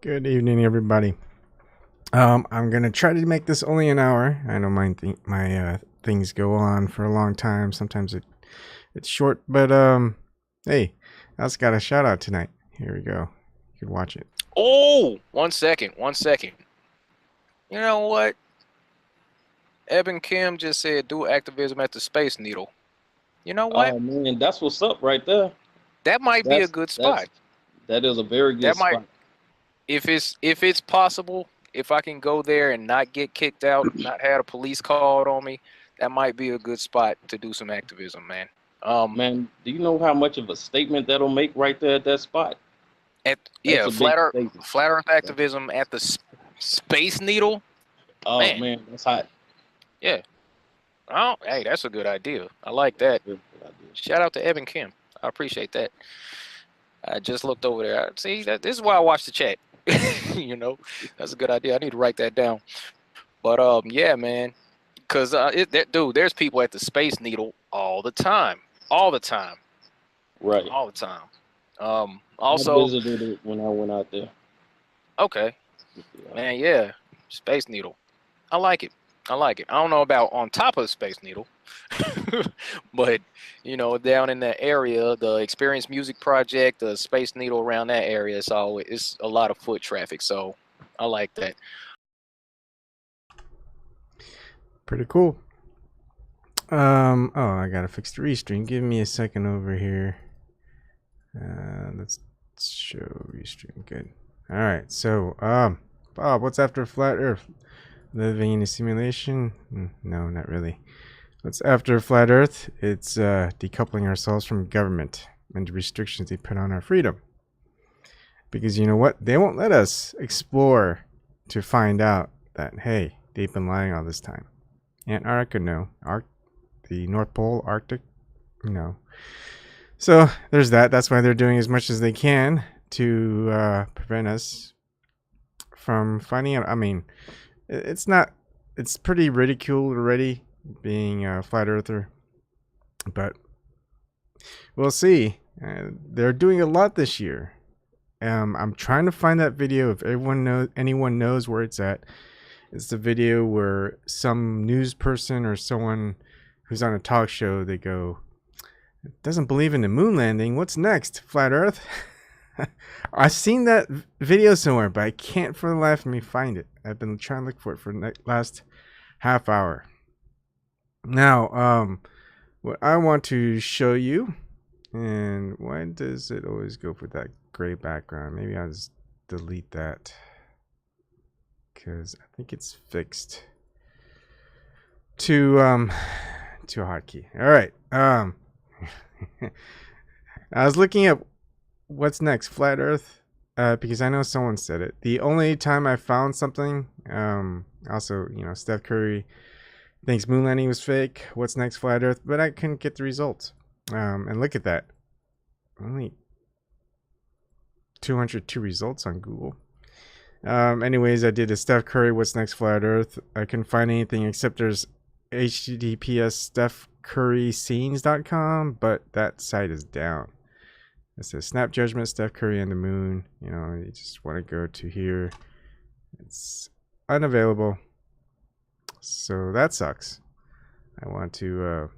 Good evening, everybody. I'm gonna try to make this only an hour. I know my things go on for a long time. Sometimes it's short, but hey, I also got a shout out tonight. Here we go. You can watch it. Oh, 1 second. You know what? Ebon Kim just said do activism at the Space Needle. You know what? Oh man, that's what's up right there. That might be a good spot. That is a very good spot. If it's possible, if I can go there and not get kicked out, not have a police called on me, that might be a good spot to do some activism, man. Man, do you know how much of a statement that'll make right there at that spot? Flat Earth activism at the Space Needle. Oh man, that's hot. Yeah. Oh, hey, that's a good idea. I like that. Shout out to Ebon Kim. I appreciate that. I just looked over there. See, this is why I watch the chat. You know, that's a good idea. I need to write that down. But yeah, man, because dude, there's people at the Space Needle all the time. Right. All the time. Also, I visited it when I went out there. Okay. Man, yeah, Space Needle. I like it. I don't know about on top of the Space Needle, but you know, down in that area, the Experience Music Project, the Space Needle around that area, it's a lot of foot traffic. So I like that. Pretty cool. Oh, I gotta fix the restream. Give me a second over here. Let's show restream. Good. All right. So, Bob, what's after flat Earth? Living in a simulation? No, not really. What's after flat Earth? It's decoupling ourselves from government and the restrictions they put on our freedom. Because you know what? They won't let us explore to find out that, hey, they've been lying all this time. Antarctica, no. The North Pole, Arctic, no. So there's that. That's why they're doing as much as they can to prevent us from finding out. I mean, it's pretty ridiculed already being a flat earther, but we'll see. They're doing a lot this year. I'm trying to find that video. If anyone knows where it's at. It's the video where some news person or someone who's on a talk show, they go, doesn't believe in the moon landing. What's next? Flat Earth? I've seen that video somewhere, but I can't for the life of me find it. I've been trying to look for it for the last half hour. Now, what I want to show you, and why does it always go for that gray background? Maybe I'll just delete that because I think it's fixed to a hotkey. All right. I was looking at what's next, flat Earth, because I know someone said it. The only time I found something, also, you know, Steph Curry thinks moon landing was fake. What's next, flat Earth? But I couldn't get the results. And look at that, only 202 results on Google. Anyways, I did a Steph Curry what's next, flat Earth. I couldn't find anything except there's https://StephCurryScenes.com, but that site is down. It says Snap Judgment, Steph Curry and the Moon. You know, you just want to go to here. It's unavailable. So that sucks. I want to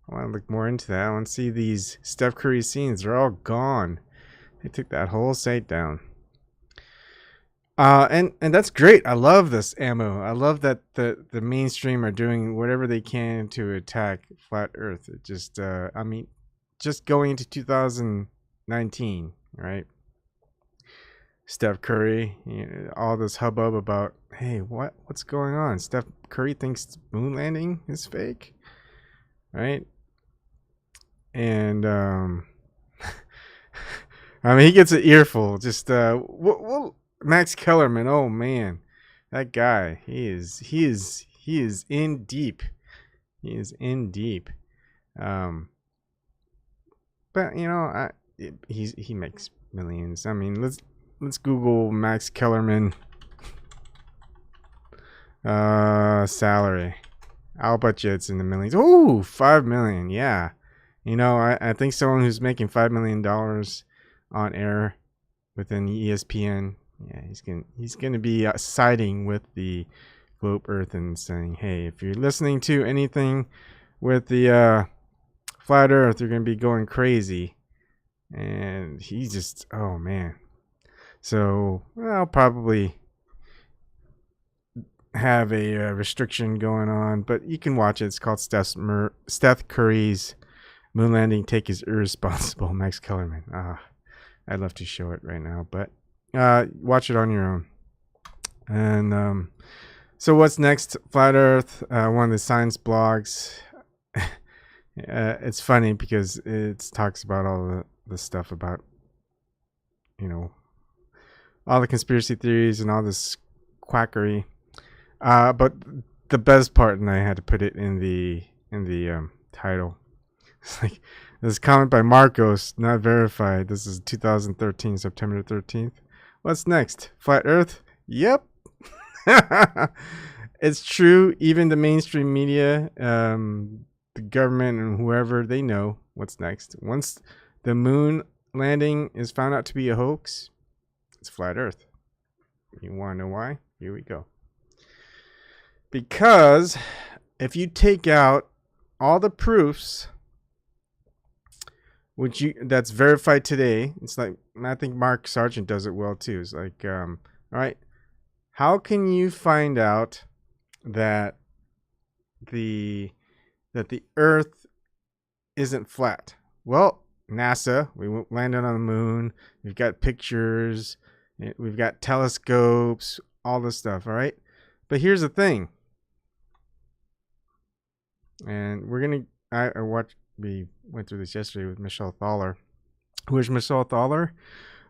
look more into that. I want to see these Steph Curry scenes. They're all gone. They took that whole site down. And that's great. I love this ammo. I love that the mainstream are doing whatever they can to attack flat Earth. It just I mean, just going into 2019, right? Steph Curry, you know, all this hubbub about, hey, what's going on? Steph Curry thinks moon landing is fake, right? And I mean, he gets an earful. Just Max Kellerman, oh man, that guy, he is in deep. He is in deep. But you know, he makes millions. I mean, let's Google Max Kellerman salary. I'll bet you it's in the millions. Ooh, 5 million. Yeah, you know, I think someone who's making $5 million on air within ESPN Yeah, he's gonna be siding with the globe Earth and saying, hey, if you're listening to anything with the flat Earth, you're gonna be going crazy. And he just, oh man. So I'll probably have a restriction going on, but you can watch it. It's called Steph Curry's moon landing take is irresponsible. Max Kellerman. I'd love to show it right now, but watch it on your own. And so what's next? Flat Earth, one of the science blogs. It's funny because it talks about all the stuff about, you know, all the conspiracy theories and all this quackery. But the best part, and I had to put it in the title. It's like this comment by Marcos, not verified. This is 2013, September 13th. What's next? Flat Earth? Yep. It's true. Even the mainstream media, the government, and whoever, they know what's next. Once the moon landing is found out to be a hoax, it's flat Earth. You want to know why? Here we go. Because if you take out all the proofs, that's verified today, it's like, I think Mark Sargent does it well too. It's like, all right, how can you find out that the Earth isn't flat? Well, NASA, we landed on the moon. We've got pictures. We've got telescopes. All this stuff. All right, but here's the thing. And we're gonna. We went through this yesterday with Michelle Thaler. Who is Michelle Thaler?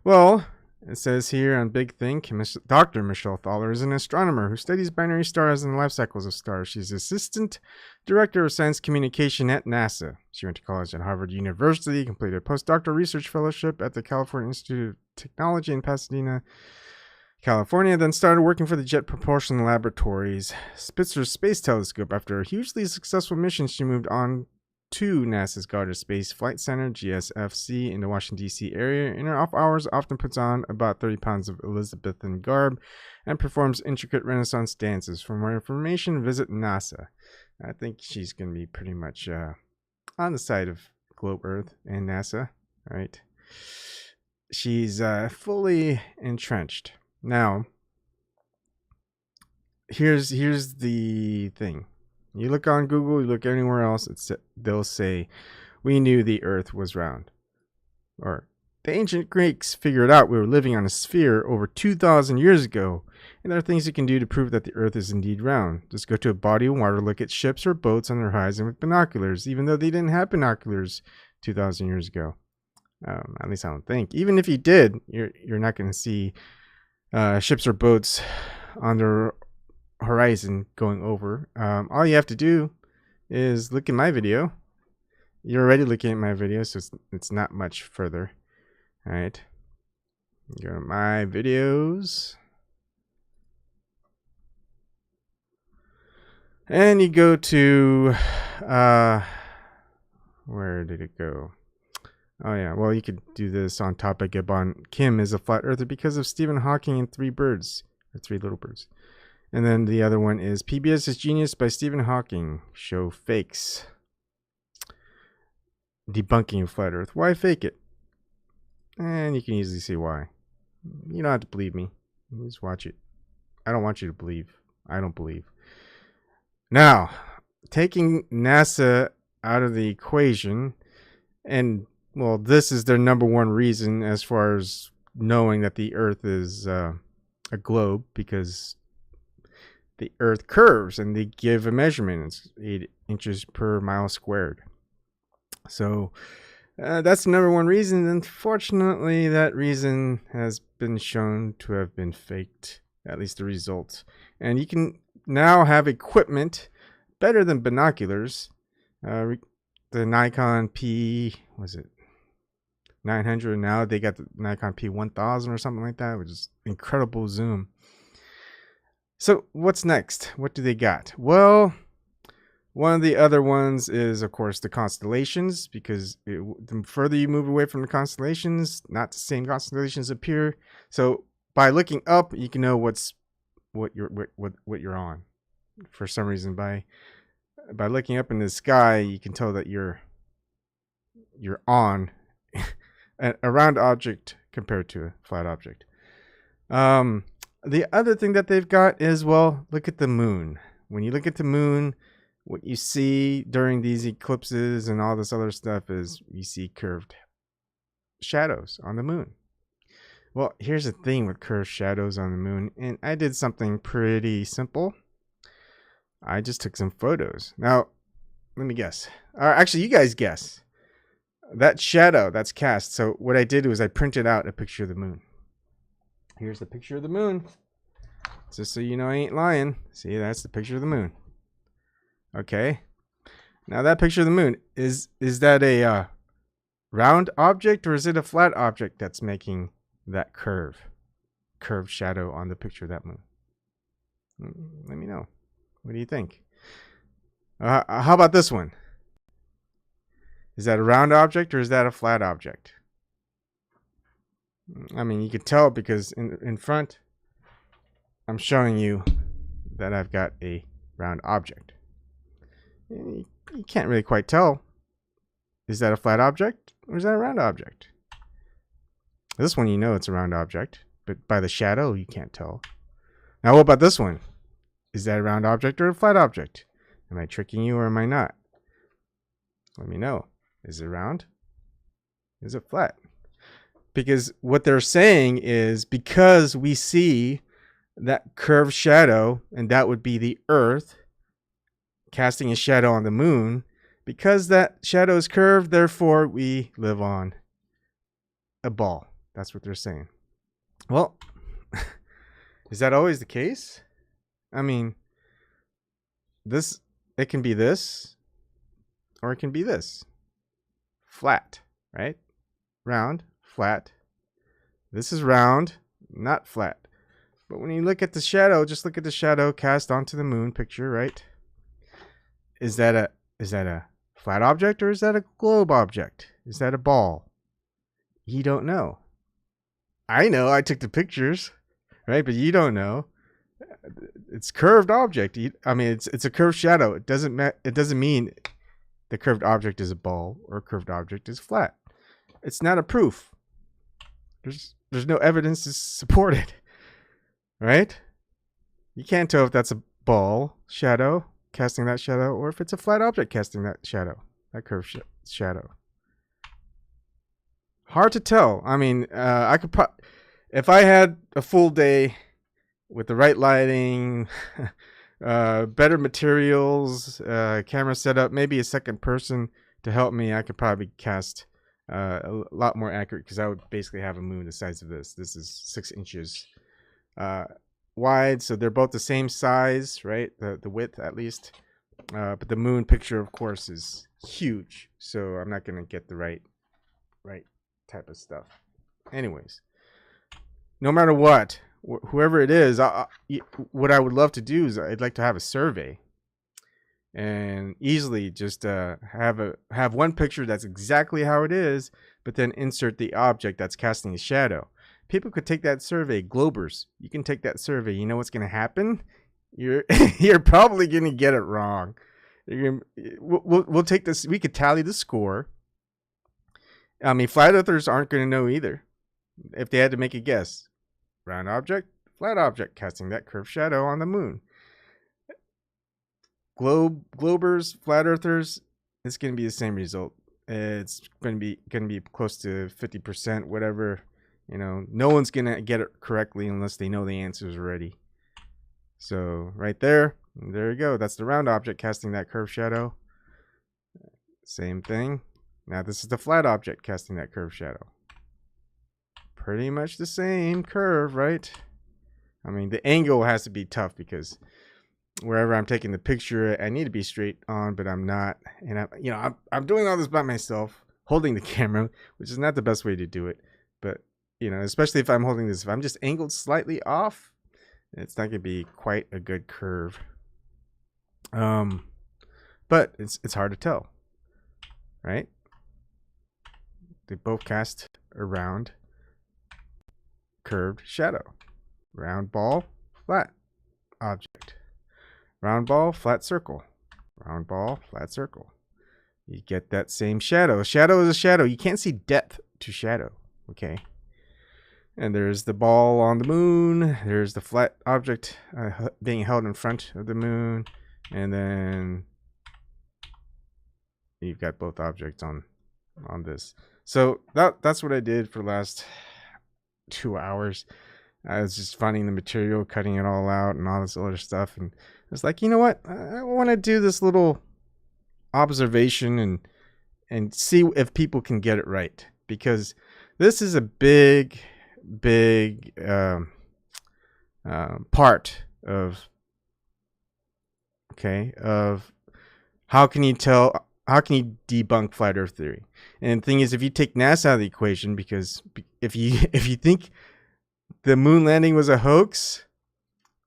Well, it says here on Big Think, Dr. Michelle Thaler is an astronomer who studies binary stars and the life cycles of stars. She's assistant director of science communication at NASA. She went to college at Harvard University, completed a postdoctoral research fellowship at the California Institute of Technology in Pasadena, California, then started working for the Jet Propulsion Laboratories Spitzer Space Telescope. After a hugely successful mission, she moved on to NASA's Goddard Space Flight Center, GSFC, in the Washington, D.C. area. In her off hours, often puts on about 30 pounds of Elizabethan garb and performs intricate Renaissance dances. For more information, visit NASA. I think she's going to be pretty much on the side of Globe Earth and NASA, right? She's fully entrenched. Now, here's the thing. You look on Google, you look anywhere else, they'll say, we knew the Earth was round. Or, the ancient Greeks figured out we were living on a sphere over 2,000 years ago, and there are things you can do to prove that the Earth is indeed round. Just go to a body of water, look at ships or boats on the horizon with binoculars, even though they didn't have binoculars 2,000 years ago. At least I don't think. Even if you did, you're not going to see ships or boats on the horizon going over. All you have to do is look at my video. You're already looking at my video, so it's not much further. All right, go to my videos, and you go to where did it go? Oh yeah, well, you could do this on topic. Ebon Kim is a flat earther because of Stephen Hawking and three little birds. And then the other one is PBS is Genius by Stephen Hawking. Show fakes. Debunking flat earth. Why fake it? And you can easily see why. You don't have to believe me. Just watch it. I don't want you to believe. I don't believe. Now, taking NASA out of the equation, and well, this is their number one reason as far as knowing that the Earth is a globe, because the Earth curves and they give a measurement. It's 8 inches per mile squared. So that's the number one reason. Unfortunately, that reason has been shown to have been faked, at least the results. And you can now have equipment better than binoculars. The Nikon P, was it 900? Now they got the Nikon P1000 or something like that, which is incredible zoom. So what's next? What do they got? Well, one of the other ones is, of course, the constellations, because the further you move away from the constellations, not the same constellations appear. So by looking up, you can know what you're on. For some reason, by looking up in the sky, you can tell that you're on a round object compared to a flat object. The other thing that they've got is, well, look at the moon. When you look at the moon, what you see during these eclipses and all this other stuff is you see curved shadows on the moon. Well, here's the thing with curved shadows on the moon, and I did something pretty simple. I just took some photos. Now, let me guess. Actually, you guys guess. That shadow that's cast. So what I did was I printed out a picture of the moon. Here's the picture of the moon. Just so you know I ain't lying. See, that's the picture of the moon. Okay. Now that picture of the moon, is that a round object or is it a flat object that's making that curved shadow on the picture of that moon? Let me know. What do you think? How about this one? Is that a round object or is that a flat object? I mean, you could tell because in front, I'm showing you that I've got a round object. You can't really quite tell. Is that a flat object or is that a round object? This one, you know it's a round object, but by the shadow, you can't tell. Now, what about this one? Is that a round object or a flat object? Am I tricking you or am I not? Let me know. Is it round? Is it flat? Because what they're saying is because we see that curved shadow, and that would be the Earth casting a shadow on the moon, because that shadow is curved, therefore we live on a ball. That's what they're saying. Well, is that always the case? I mean, it can be this, or it can be this. Flat, right? Round, flat. This is round, not flat. But when you look at the shadow, just look at the shadow cast onto the moon picture, right? Is that a flat object or is that a globe object? Is that a ball? You don't know. I know, I took the pictures, right? But you don't know. It's curved object. I mean, it's a curved shadow. It doesn't mean the curved object is a ball or a curved object is flat. It's not a proof. There's no evidence to support it, right? You can't tell if that's a ball shadow casting that shadow or if it's a flat object casting that shadow, that curved shadow. Hard to tell. I mean, I could if I had a full day with the right lighting, better materials, camera setup, maybe a second person to help me, I could probably cast a lot more accurate, because I would basically have a moon the size of this. This is 6 inches wide, so they're both the same size, right? The width at least. But the moon picture, of course, is huge, so I'm not gonna get the right type of stuff. Anyways, no matter what, whoever it is, what I would love to do is I'd like to have a survey and easily just have one picture that's exactly how it is, but then insert the object that's casting a shadow. People could take that survey. Globers, you can take that survey. You know what's going to happen? You're probably going to get it wrong. We'll take this. We could tally the score. I mean, flat earthers aren't going to know either. If they had to make a guess, round object, flat object, casting that curved shadow on the moon. Globers, flat earthers, it's going to be the same result. It's going to be close to 50%, whatever. You know, no one's going to get it correctly unless they know the answers already. So right there you go. That's the round object casting that curved shadow. Same thing. Now this is the flat object casting that curved shadow. Pretty much the same curve, right? I mean, the angle has to be tough because wherever I'm taking the picture, I need to be straight on, but I'm not. And I'm doing all this by myself, holding the camera, which is not the best way to do it. But especially if I'm holding this, if I'm just angled slightly off, it's not gonna be quite a good curve. But it's hard to tell, right? They both cast around. curved shadow. Round ball, flat object. Round ball, flat circle. Round ball, flat circle. You get that same shadow. Shadow is a shadow. You can't see depth to shadow. Okay. And there's the ball on the moon. There's the flat object being held in front of the moon. And then you've got both objects on this. So that's what I did for the last 2 hours. I was just finding the material, cutting it all out and all this other stuff. And I was like, you know what? I want to do this little observation and see if people can get it right. Because this is a big part of how can you debunk flat earth theory. And the thing is, if you take NASA out of the equation, because if you think the moon landing was a hoax,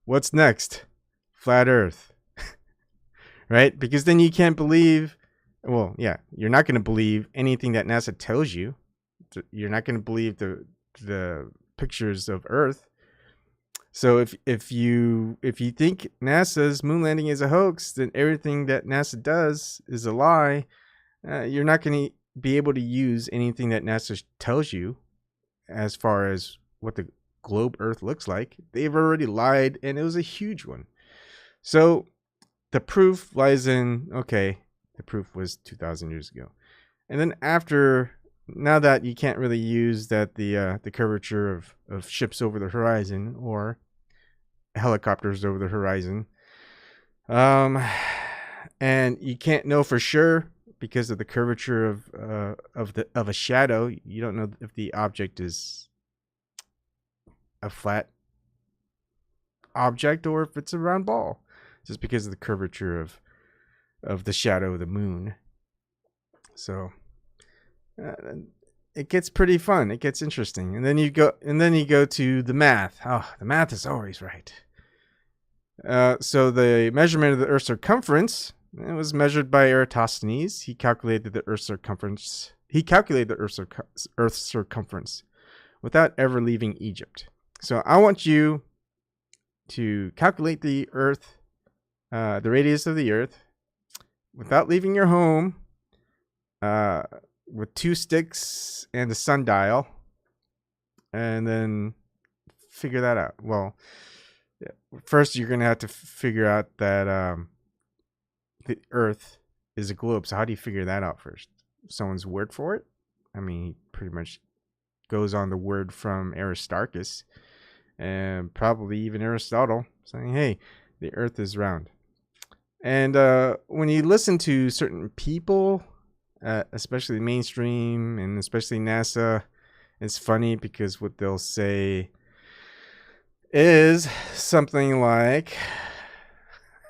what's next? Flat earth. Right? Because then you can't believe, well, yeah, you're not going to believe anything that NASA tells you. You're not going to believe the pictures of Earth. So if you think NASA's moon landing is a hoax, then everything that NASA does is a lie. You're not going to be able to use anything that NASA tells you as far as what the globe Earth looks like. They've already lied, and it was a huge one. So the proof lies in, okay, the proof was 2,000 years ago. And then now that you can't really use that the curvature of ships over the horizon or helicopters over the horizon, and you can't know for sure because of the curvature of a shadow. You don't know if the object is a flat object or if it's a round ball, just because of the curvature of the shadow of the moon. So it gets pretty fun. It gets interesting, and then you go to the math. Oh, the math is always right. So the measurement of the Earth's circumference, it was measured by Eratosthenes. He calculated the Earth's circumference. Earth's circumference without ever leaving Egypt. So I want you to calculate the Earth, the radius of the Earth, without leaving your home, with 2 sticks and a sundial, and then figure that out. Well, first you're going to have to figure out that the Earth is a globe. So how do you figure that out first? Someone's word for it? I mean, he pretty much goes on the word from Aristarchus and probably even Aristotle, saying, hey, the Earth is round. And when you listen to certain people, especially mainstream and especially NASA, it's funny because what they'll say is something like,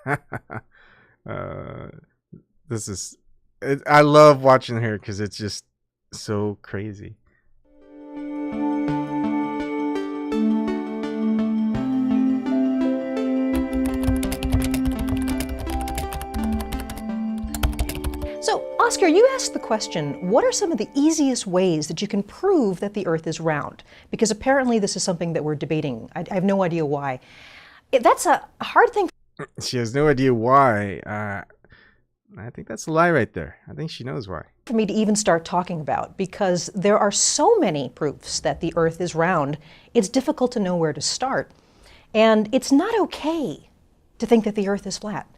I love watching her because it's just so crazy. Oscar, you asked the question, what are some of the easiest ways that you can prove that the Earth is round? Because apparently this is something that we're debating. I have no idea why. That's a hard thing. She has no idea why. I think that's a lie right there. I think she knows why. For me to even start talking about, because there are so many proofs that the Earth is round, it's difficult to know where to start. And it's not okay to think that the Earth is flat.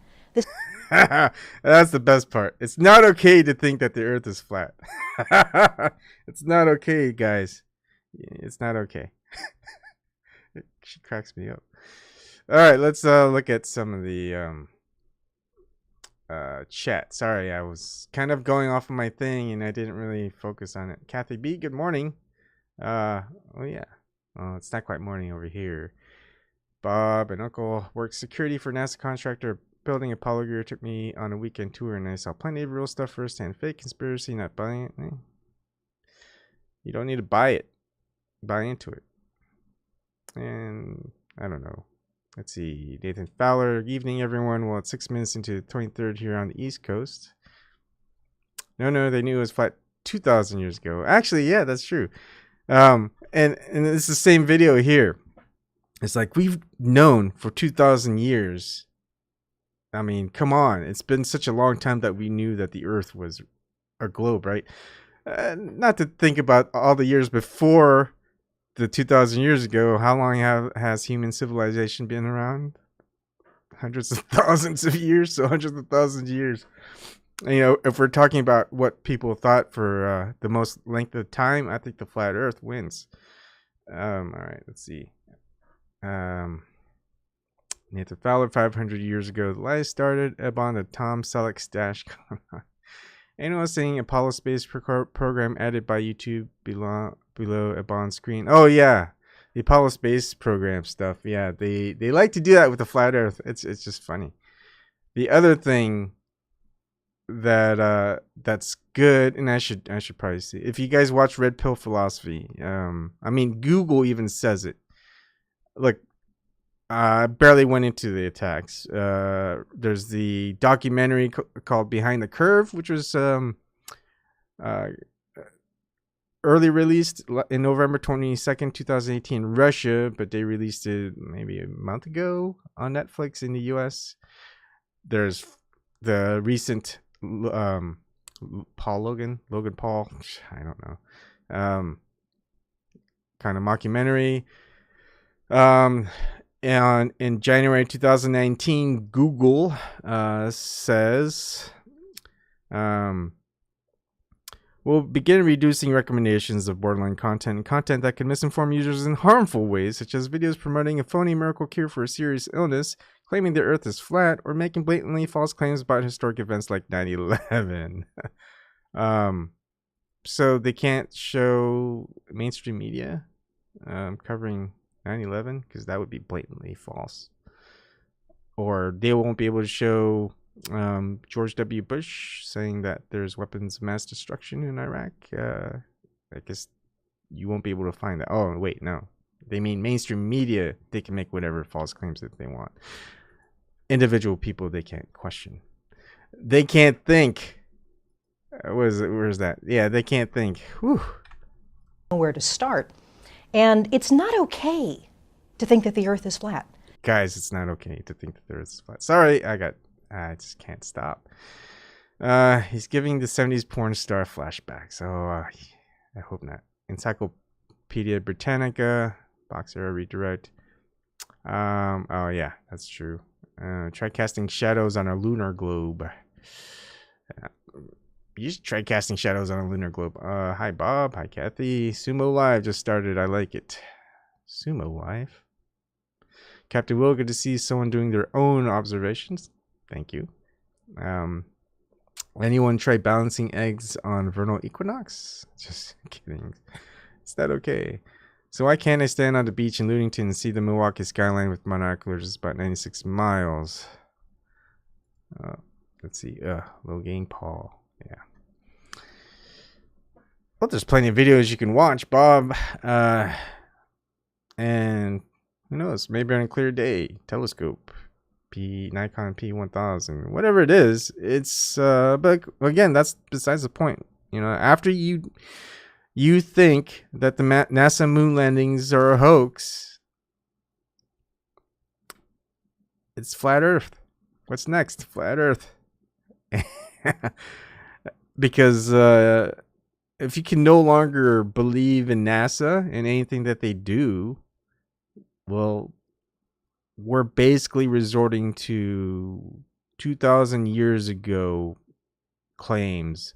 That's the best part. It's not okay to think that the Earth is flat. It's not okay, guys. It's not okay. She cracks me up. All right, let's look at some of the chat. Sorry, I was kind of going off of my thing and I didn't really focus on it. Kathy B, good morning. Oh yeah. Well, it's not quite morning over here. Bob and Uncle works security for NASA contractor. Building Apollo gear took me on a weekend tour and I saw plenty of real stuff firsthand. Fake conspiracy, not buying it. You don't need to buy it. Buy into it. And I don't know. Let's see. Nathan Fowler, evening everyone. Well, it's 6 minutes into the 23rd here on the East Coast. No, they knew it was flat 2,000 years ago. Actually, yeah, that's true. And it's the same video here. It's like we've known for 2,000 years. I mean, come on. It's been such a long time that we knew that the Earth was a globe, right? Not to think about all the years before the 2,000 years ago. How long has human civilization been around? Hundreds of thousands of years. So hundreds of thousands of years. And, you know, if we're talking about what people thought for the most length of time, I think the flat Earth wins. All right, let's see. Nathan Fowler, 500 years ago, the lies started. Ebon, the Tom Selleck stash. Anyone seeing Apollo space program added by YouTube below Ebon's screen? Oh yeah, the Apollo space program stuff. Yeah, they like to do that with the flat Earth. It's just funny. The other thing that's good, and I should probably see, if you guys watch Red Pill Philosophy, I mean Google even says it. Look, I barely went into the attacks. There's the documentary called Behind the Curve, which was early released in November 22nd, 2018 in Russia, but they released it maybe a month ago on Netflix in the US. There's the recent Logan Paul, I don't know, kind of mockumentary. And in January 2019, Google says we'll begin reducing recommendations of borderline content and content that can misinform users in harmful ways, such as videos promoting a phony miracle cure for a serious illness, claiming the earth is flat, or making blatantly false claims about historic events like 9/11. So they can't show mainstream media covering 9/11 because that would be blatantly false. Or they won't be able to show George W. Bush saying that there's weapons of mass destruction in Iraq. I guess you won't be able to find that. Oh, wait, no. They mean mainstream media. They can make whatever false claims that they want. Individual people, they can't question. They can't think. Where's that? Yeah, they can't think. Whew. Where to start. And it's not okay to think that the Earth is flat. Guys, it's not okay to think that the Earth is flat. Sorry, I just can't stop. He's giving the 70s porn star flashbacks. Oh, I hope not. Encyclopedia Britannica, Boxer redirect. Oh yeah, that's true. Try casting shadows on a lunar globe. You should try casting shadows on a lunar globe. Hi Bob, hi Kathy. Sumo Live just started. I like it. Sumo Live. Captain Will, good to see someone doing their own observations. Thank you. Anyone try balancing eggs on vernal equinox? Just kidding. Is that okay? So why can't I stand on the beach in Ludington and see the Milwaukee skyline with binoculars? It's about 96 miles. Let's see. Low gain Paul. Yeah. Well, there's plenty of videos you can watch, Bob. And who knows? Maybe on a clear day, telescope, Nikon P1000, whatever it is. It's but again, that's besides the point. You know, after you think that the NASA moon landings are a hoax, it's flat Earth. What's next? Flat Earth. Because if you can no longer believe in NASA and anything that they do, well, we're basically resorting to 2,000 years ago claims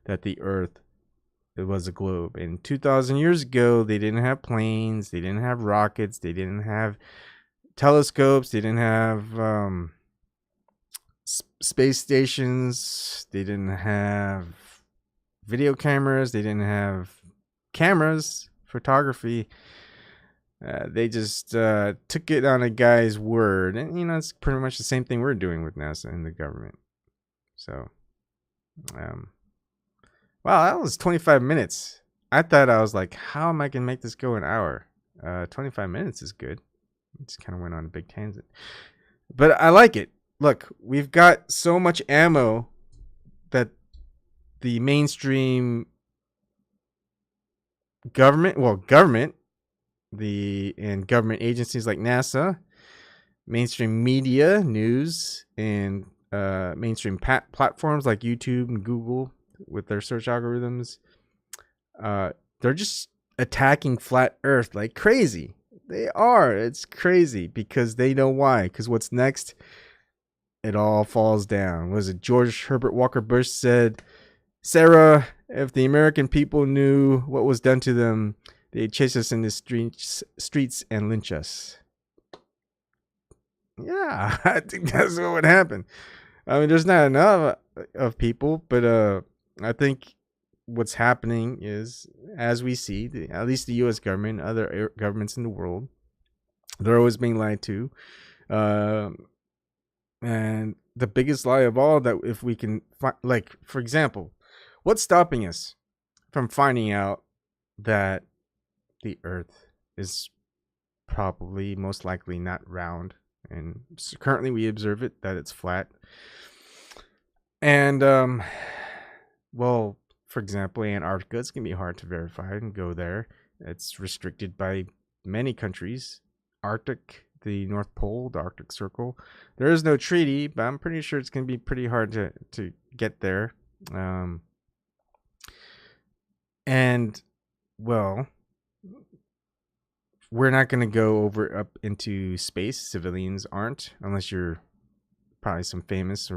that the Earth, it was a globe. And 2,000 years ago, they didn't have planes, they didn't have rockets, they didn't have telescopes, they didn't have space stations, they didn't have video cameras, they didn't have cameras, photography. They just took it on a guy's word. And, you know, it's pretty much the same thing we're doing with NASA and the government. So, wow, that was 25 minutes. I thought, I was like, how am I going to make this go an hour? 25 minutes is good. It just kind of went on a big tangent. But I like it. Look, we've got so much ammo that the mainstream government, and government agencies like NASA, mainstream media, news, and mainstream platforms like YouTube and Google with their search algorithms, they're just attacking flat Earth like crazy. They are. It's crazy because they know why. Because what's next? It all falls down. Was it George Herbert Walker Bush said, Sarah, if the American people knew what was done to them, they'd chase us in the streets and lynch us. Yeah, I think that's what would happen. I mean, there's not enough of people, but I think what's happening is, as we see, at least the U.S. government, other governments in the world, they're always being lied to. And the biggest lie of all, that if we can like, for example, what's stopping us from finding out that the Earth is probably most likely not round, and currently we observe it that it's flat. And well, for example, Antarctica, it's gonna be hard to verify and go there. It's restricted by many countries. Arctic, the North Pole, the Arctic Circle. There is no treaty, but I'm pretty sure it's going to be pretty hard to get there. And, well, we're not going to go up into space. Civilians aren't, unless you're probably someone famous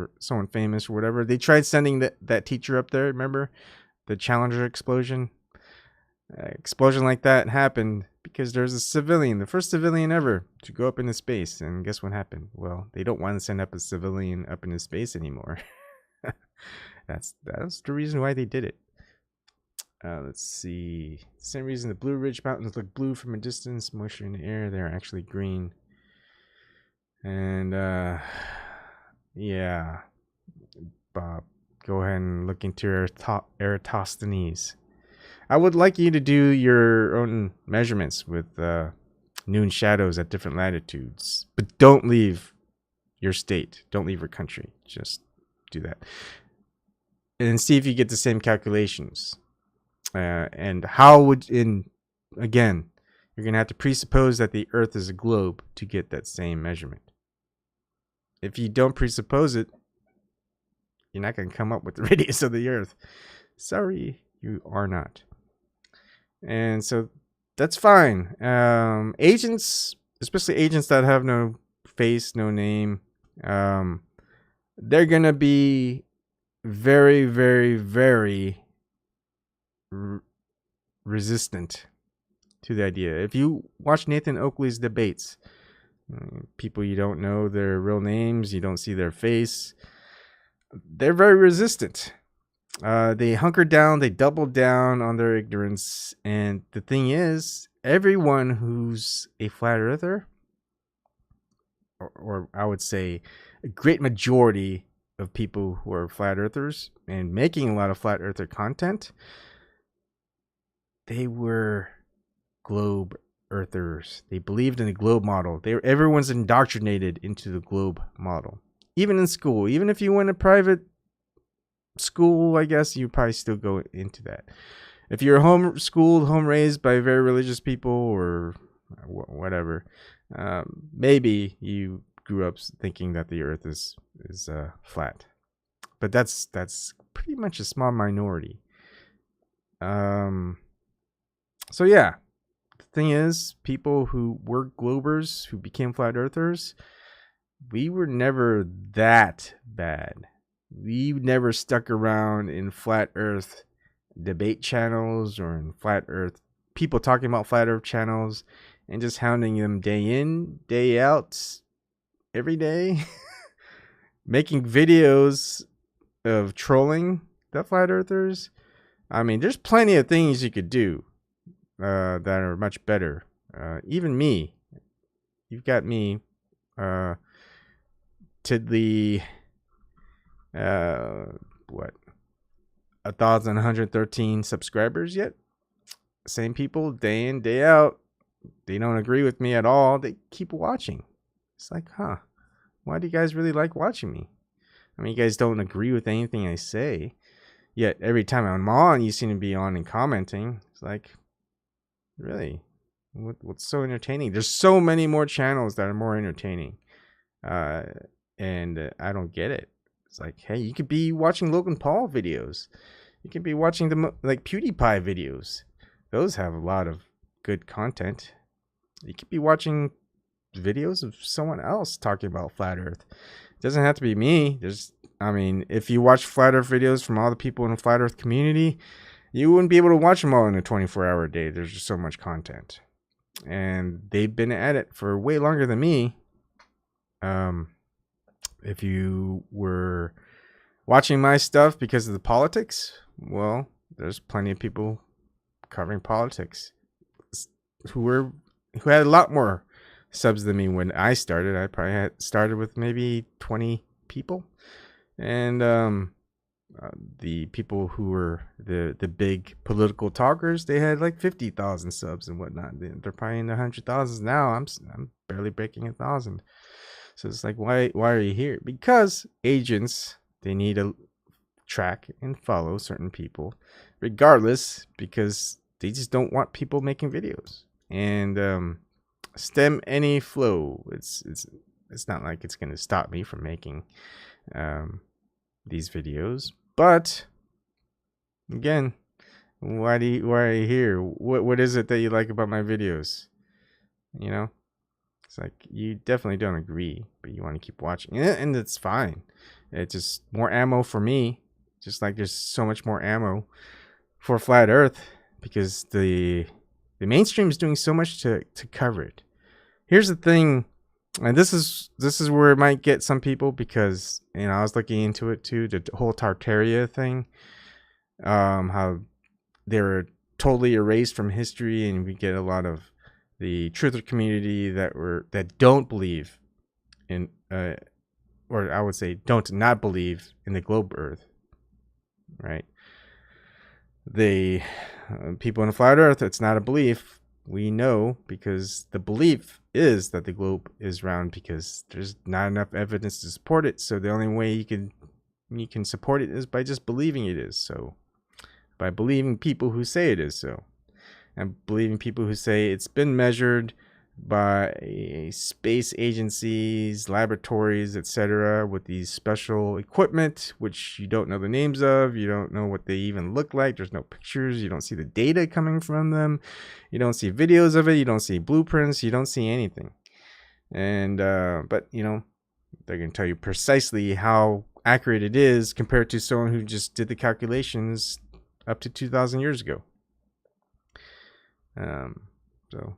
or whatever. They tried sending that teacher up there, remember? The Challenger explosion. Explosion like that happened because there's a civilian, the first civilian ever to go up into space. And guess what happened? Well, they don't want to send up a civilian up into space anymore. That's the reason why they did it. Let's see. Same reason the Blue Ridge Mountains look blue from a distance. Moisture in the air, they're actually green. And yeah, Bob, go ahead and look into Eratosthenes. I would like you to do your own measurements with noon shadows at different latitudes. But don't leave your state. Don't leave your country. Just do that. And see if you get the same calculations. And how would... Again, you're going to have to presuppose that the Earth is a globe to get that same measurement. If you don't presuppose it, you're not going to come up with the radius of the Earth. Sorry, you are not. And so that's fine. Agents, especially agents that have no face, no name, they're going to be very, very, very resistant to the idea. If you watch Nathan Oakley's debates, people you don't know their real names, you don't see their face, they're very resistant. They hunker down, they double down on their ignorance. And the thing is, everyone who's a flat earther, or I would say a great majority of people who are flat earthers and making a lot of flat earther content, they were globe earthers. They believed in the globe model. Everyone's indoctrinated into the globe model. Even in school, even if you went to private school, I guess you probably still go into that. If you're homeschooled, home raised by very religious people or whatever, maybe you grew up thinking that the Earth is flat, but that's pretty much a small minority. So yeah, the thing is, people who were globers who became flat earthers, we were never that bad. We never stuck around in flat earth debate channels or in flat earth people talking about flat earth channels and just hounding them day in, day out, every day, making videos of trolling the flat earthers. I mean, there's plenty of things you could do that are much better. Even me, you've got me, Tiddly, 1,113 subscribers yet. Same people day in, day out. They don't agree with me at all. They keep watching. It's like, huh, why do you guys really like watching me? I mean, you guys don't agree with anything I say, yet every time I'm on, you seem to be on and commenting. It's like, Really? What's so entertaining? There's so many more channels that are more entertaining. And I don't get it. It's like, hey, you could be watching Logan Paul videos. You could be watching the like PewDiePie videos. Those have a lot of good content. You could be watching videos of someone else talking about flat Earth. It doesn't have to be me. I mean, if you watch flat Earth videos from all the people in the flat Earth community, you wouldn't be able to watch them all in a 24-hour day. There's just so much content, and they've been at it for way longer than me. If you were watching my stuff because of the politics, well, there's plenty of people covering politics who had a lot more subs than me when I started. I probably had started with maybe 20 people, and the people who were the big political talkers, they had like 50,000 subs and whatnot. They're probably in the 100,000s now. I'm barely breaking 1,000. So it's like, why are you here? Because agents, they need to track and follow certain people, regardless, because they just don't want people making videos. And stem any flow. It's not like it's gonna stop me from making these videos. But again, why are you here? What is it that you like about my videos? You know, it's like you definitely don't agree, but you want to keep watching, and it's fine. It's just more ammo for me. Just like there's so much more ammo for flat Earth because the mainstream is doing so much to cover it. Here's the thing, and this is where it might get some people, because I was looking into it too, the whole Tartaria thing, how they were totally erased from history, and we get a lot of the truther community that don't believe in, or I would say don't not believe in the globe Earth, right? The people in the flat Earth, it's not a belief. We know because the belief is that the globe is round, because there's not enough evidence to support it. So the only way you can support it is by just believing it is so, by believing people who say it is so, and believing people who say it's been measured by space agencies, laboratories, etc., with these special equipment, which you don't know the names of, you don't know what they even look like, there's no pictures, you don't see the data coming from them, you don't see videos of it, you don't see blueprints, you don't see anything. And but they're going to tell you precisely how accurate it is compared to someone who just did the calculations up to 2,000 years ago. So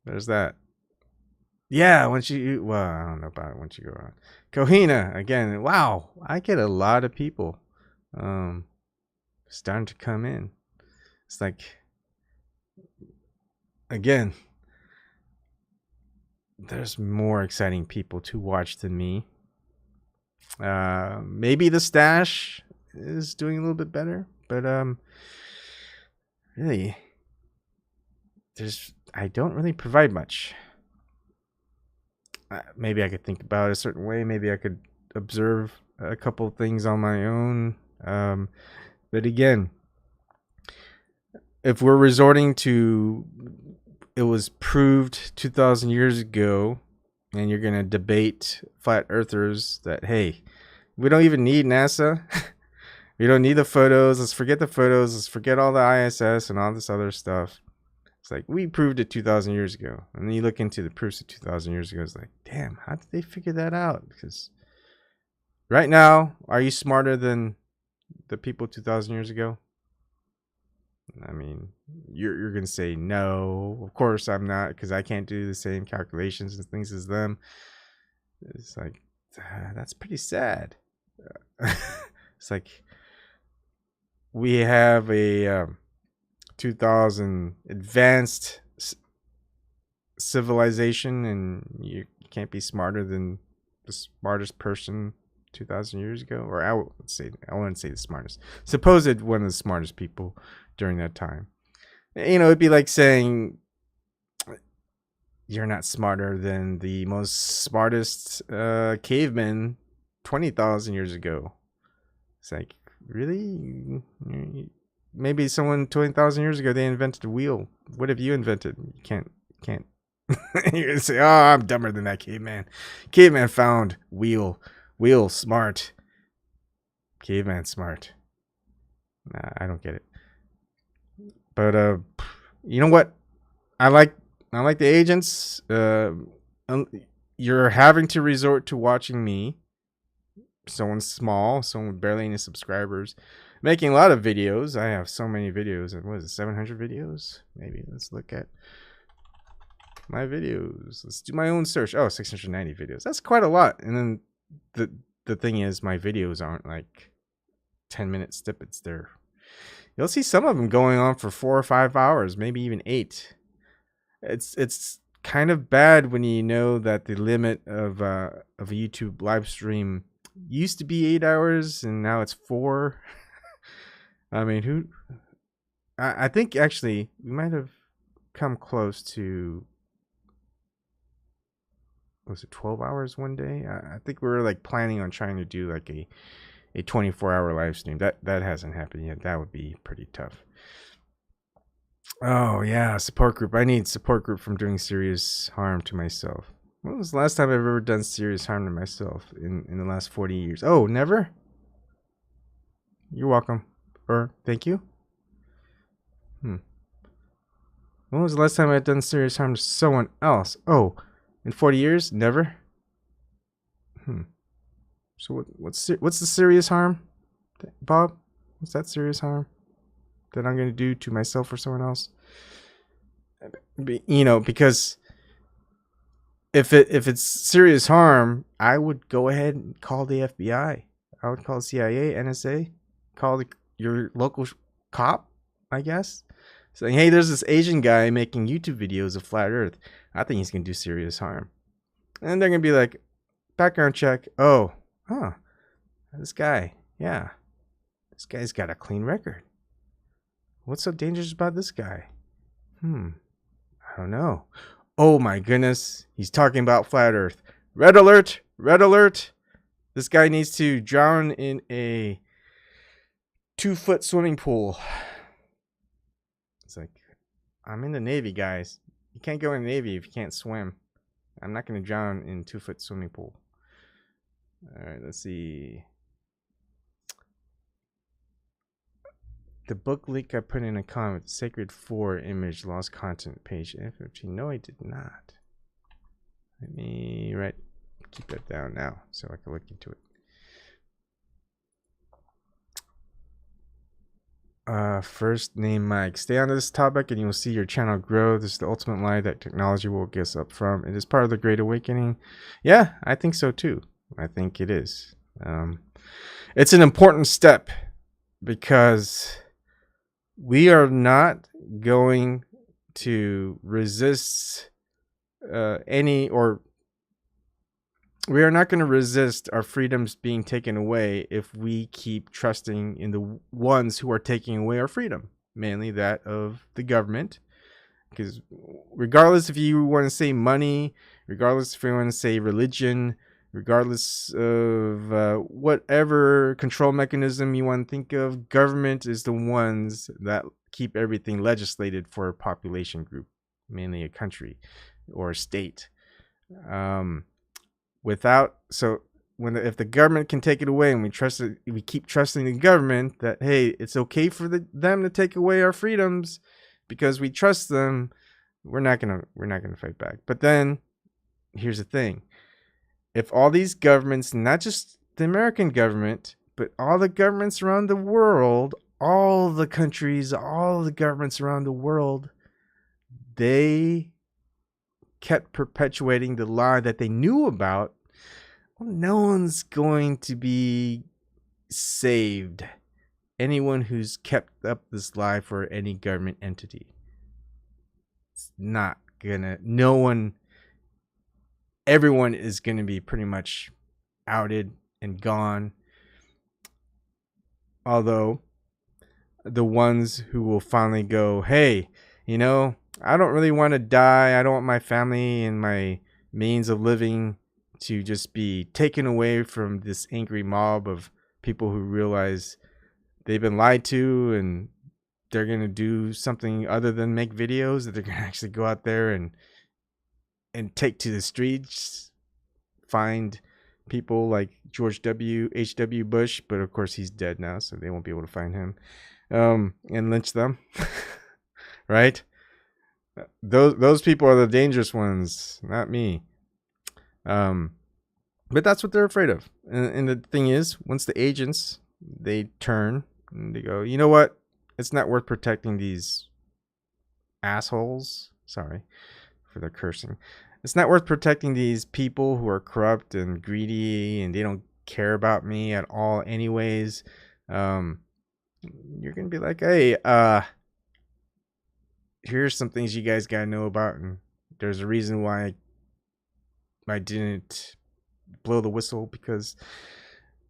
there's that. Yeah, I don't know about it once you go on. Kohina, again, wow, I get a lot of people starting to come in. It's like, again, there's more exciting people to watch than me. Maybe the stash is doing a little bit better, but really, I don't really provide much. Maybe I could think about it a certain way. Maybe I could observe a couple of things on my own. But again, if we're resorting to it was proved 2,000 years ago, and you're going to debate flat earthers that, hey, we don't even need NASA. We don't need the photos. Let's forget the photos. Let's forget all the ISS and all this other stuff. It's like, we proved it 2,000 years ago. And then you look into the proofs of 2,000 years ago. It's like, damn, how did they figure that out? Because right now, are you smarter than the people 2,000 years ago? I mean, you're going to say, no, of course I'm not, because I can't do the same calculations and things as them. It's like, that's pretty sad. It's like, we have a 2000 advanced civilization, and you can't be smarter than the smartest person 2,000 years ago, or I wouldn't say the smartest, supposed one of the smartest people during that time. It'd be like saying you're not smarter than the most smartest caveman 20,000 years ago. It's like, really? maybe someone 20,000 years ago they invented a wheel. What have you invented? You can't. You're gonna say, "Oh, I'm dumber than that caveman." Caveman found wheel smart. Caveman smart. Nah, I don't get it. But you know what? I like the agents. You're having to resort to watching me, someone small, someone with barely any subscribers, making a lot of videos. I have so many videos. What is it, 700 videos? Maybe. Let's look at my videos. Let's do my own search. Oh, 690 videos. That's quite a lot. And then the thing is, my videos aren't like 10-minute snippets. You'll see some of them going on for 4 or 5 hours, maybe even 8. It's kind of bad when you know that the limit of a YouTube live stream used to be 8 hours and now it's 4. I mean, I think actually we might have come close to, was it 12 hours one day? I think we were like planning on trying to do like a 24-hour live stream. That hasn't happened yet. That would be pretty tough. Oh yeah, support group. I need support group from doing serious harm to myself. When was the last time I've ever done serious harm to myself in the last 40 years? Oh, never? You're welcome. Or thank you. When was the last time I've done serious harm to someone else? Oh, in 40 years? Never? So what's the serious harm, Bob? What's that serious harm that I'm going to do to myself or someone else? You know, because if it's serious harm, I would go ahead and call the FBI. I would call CIA, NSA, call your local cop, I guess, saying, hey, there's this Asian guy making YouTube videos of flat Earth. I think he's going to do serious harm. And they're going to be like, background check. Oh, this guy, yeah. This guy's got a clean record. What's so dangerous about this guy? I don't know. Oh my goodness. He's talking about flat Earth. Red alert! Red alert! This guy needs to drown in a 2-foot swimming pool. It's like, I'm in the Navy, guys. You can't go in the Navy if you can't swim. I'm not going to drown in a 2-foot swimming pool. All right, let's see. The book link I put in a comment, Sacred 4 image, lost content, page F15. No, I did not. Let me keep that down now so I can look into it. First name Mike. Stay on this topic and you will see your channel grow. This is the ultimate lie that technology will get us up from. It is part of the Great Awakening. Yeah, I think so too. I think it is. It's an important step because we are not going to resist we are not going to resist our freedoms being taken away if we keep trusting in the ones who are taking away our freedom, mainly that of the government. Because regardless if you want to say money, regardless if you want to say religion, regardless of whatever control mechanism you want to think of, government is the ones that keep everything legislated for a population group, mainly a country or a state. If the government can take it away and we keep trusting the government that, hey, it's okay for them to take away our freedoms because we trust them, we're not gonna fight back. But then here's the thing. If all these governments, not just the American government, but all the governments around the world, all the countries, all the governments around the world, they kept perpetuating the lie that they knew about, well, no one's going to be saved. Anyone who's kept up this lie for any government entity. It's not gonna, everyone is going to be pretty much outed and gone. Although the ones who will finally go, hey, I don't really want to die. I don't want my family and my means of living to just be taken away from this angry mob of people who realize they've been lied to and they're gonna do something other than make videos, that they're gonna actually go out there and take to the streets, find people like George H.W. Bush, but of course he's dead now, so they won't be able to find him, and lynch them, right? Those people are the dangerous ones, not me. But that's what they're afraid of. And the thing is, once the agents, they turn and they go, you know what? It's not worth protecting these assholes. Sorry for the cursing. It's not worth protecting these people who are corrupt and greedy and they don't care about me at all anyways. You're going to be like, hey, here's some things you guys got to know about. And there's a reason why I didn't blow the whistle, because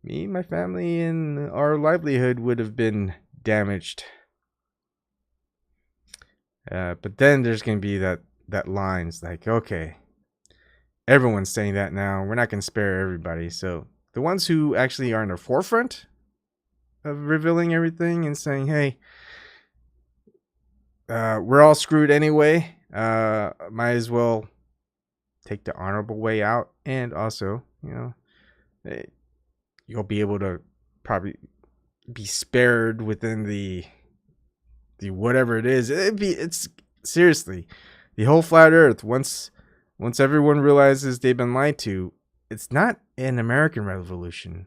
me, my family, and our livelihood would have been damaged. But then there's going to be that line. It's like, okay, everyone's saying that now. We're not going to spare everybody. So the ones who actually are in the forefront of revealing everything and saying, hey, we're all screwed anyway. Might as well take the honorable way out. And also, you'll be able to probably be spared within the whatever it is. It's seriously, the whole flat earth, once everyone realizes they've been lied to, it's not an American revolution.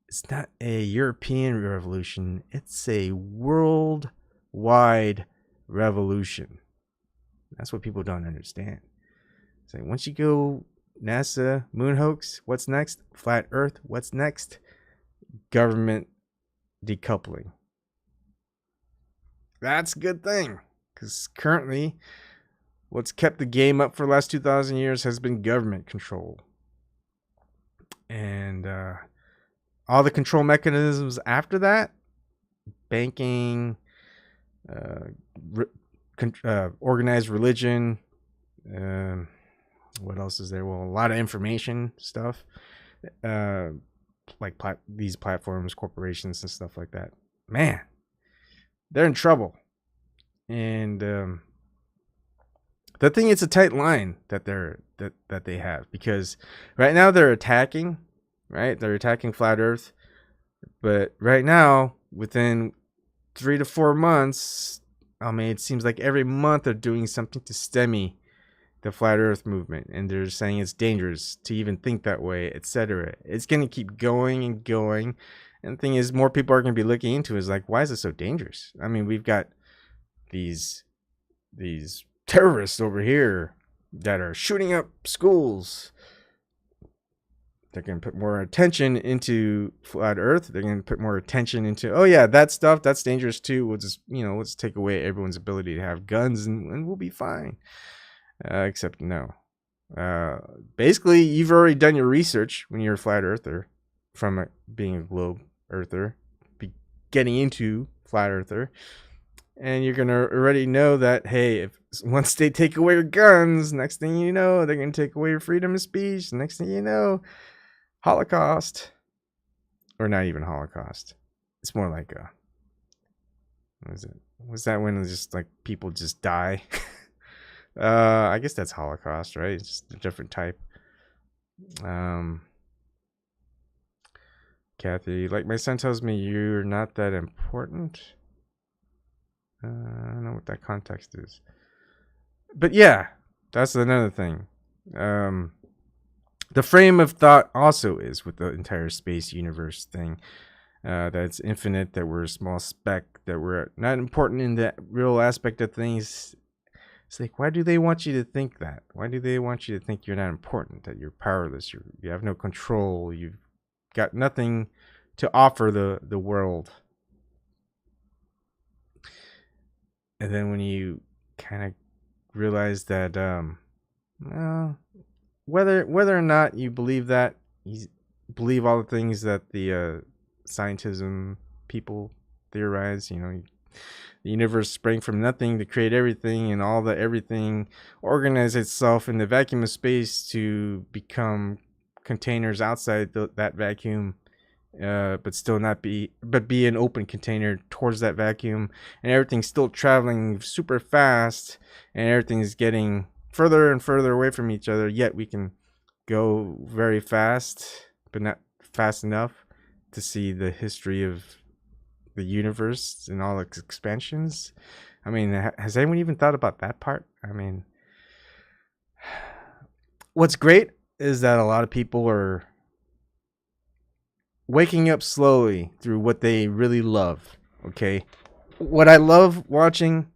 It's not a European revolution. It's a worldwide revolution. That's what people don't understand. It's like, once you go NASA, moon hoax, what's next? Flat earth, what's next? Government decoupling. That's a good thing, because currently what's kept the game up for the last 2,000 years has been government control. And all the control mechanisms after that, banking, organized religion, what else is there? Well, a lot of information stuff, like these platforms, corporations, and stuff like that. Man, they're in trouble. And the thing, it's a tight line that they have, because right now they're attacking, right? They're attacking flat Earth, but right now, within 3 to 4 months, I mean, it seems like every month they're doing something to stymie the flat earth movement, and they're saying it's dangerous to even think that way, etc. It's going to keep going and going. And the thing is, more people are going to be looking into it. Is like, why is it so dangerous? I mean, we've got these terrorists over here that are shooting up schools. They're going to put more attention into flat earth. They're going to put more attention into, oh yeah, that stuff, that's dangerous too. We'll just, let's take away everyone's ability to have guns and we'll be fine. Except no. Basically, you've already done your research when you're a flat earther, from being a globe earther, getting into flat earther, and you're gonna already know that, hey, once they take away your guns, next thing you know, they're gonna take away your freedom of speech. Next thing you know, Holocaust, or not even Holocaust. It's more like what is it? Was that when it's just like people just die? I guess that's Holocaust, right? It's just a different type. Kathy, like my son tells me, you're not that important. I don't know what that context is. But yeah, that's another thing. The frame of thought also is with the entire space universe thing. That it's infinite, that we're a small speck, that we're not important in the real aspect of things. It's like, why do they want you to think that? Why do they want you to think you're not important, that you're powerless, you have no control, you've got nothing to offer the world? And then when you kind of realize that, whether or not you believe that, you believe all the things that the scientism people theorize, the universe sprang from nothing to create everything, and all the everything organized itself in the vacuum of space to become containers outside that vacuum, but still not be an open container towards that vacuum, and everything's still traveling super fast, and everything's getting further and further away from each other, yet we can go very fast, but not fast enough to see the history of the universe and all its expansions. I mean, has anyone even thought about that part? I mean, what's great is that a lot of people are waking up slowly through what they really love. Okay, what I love watching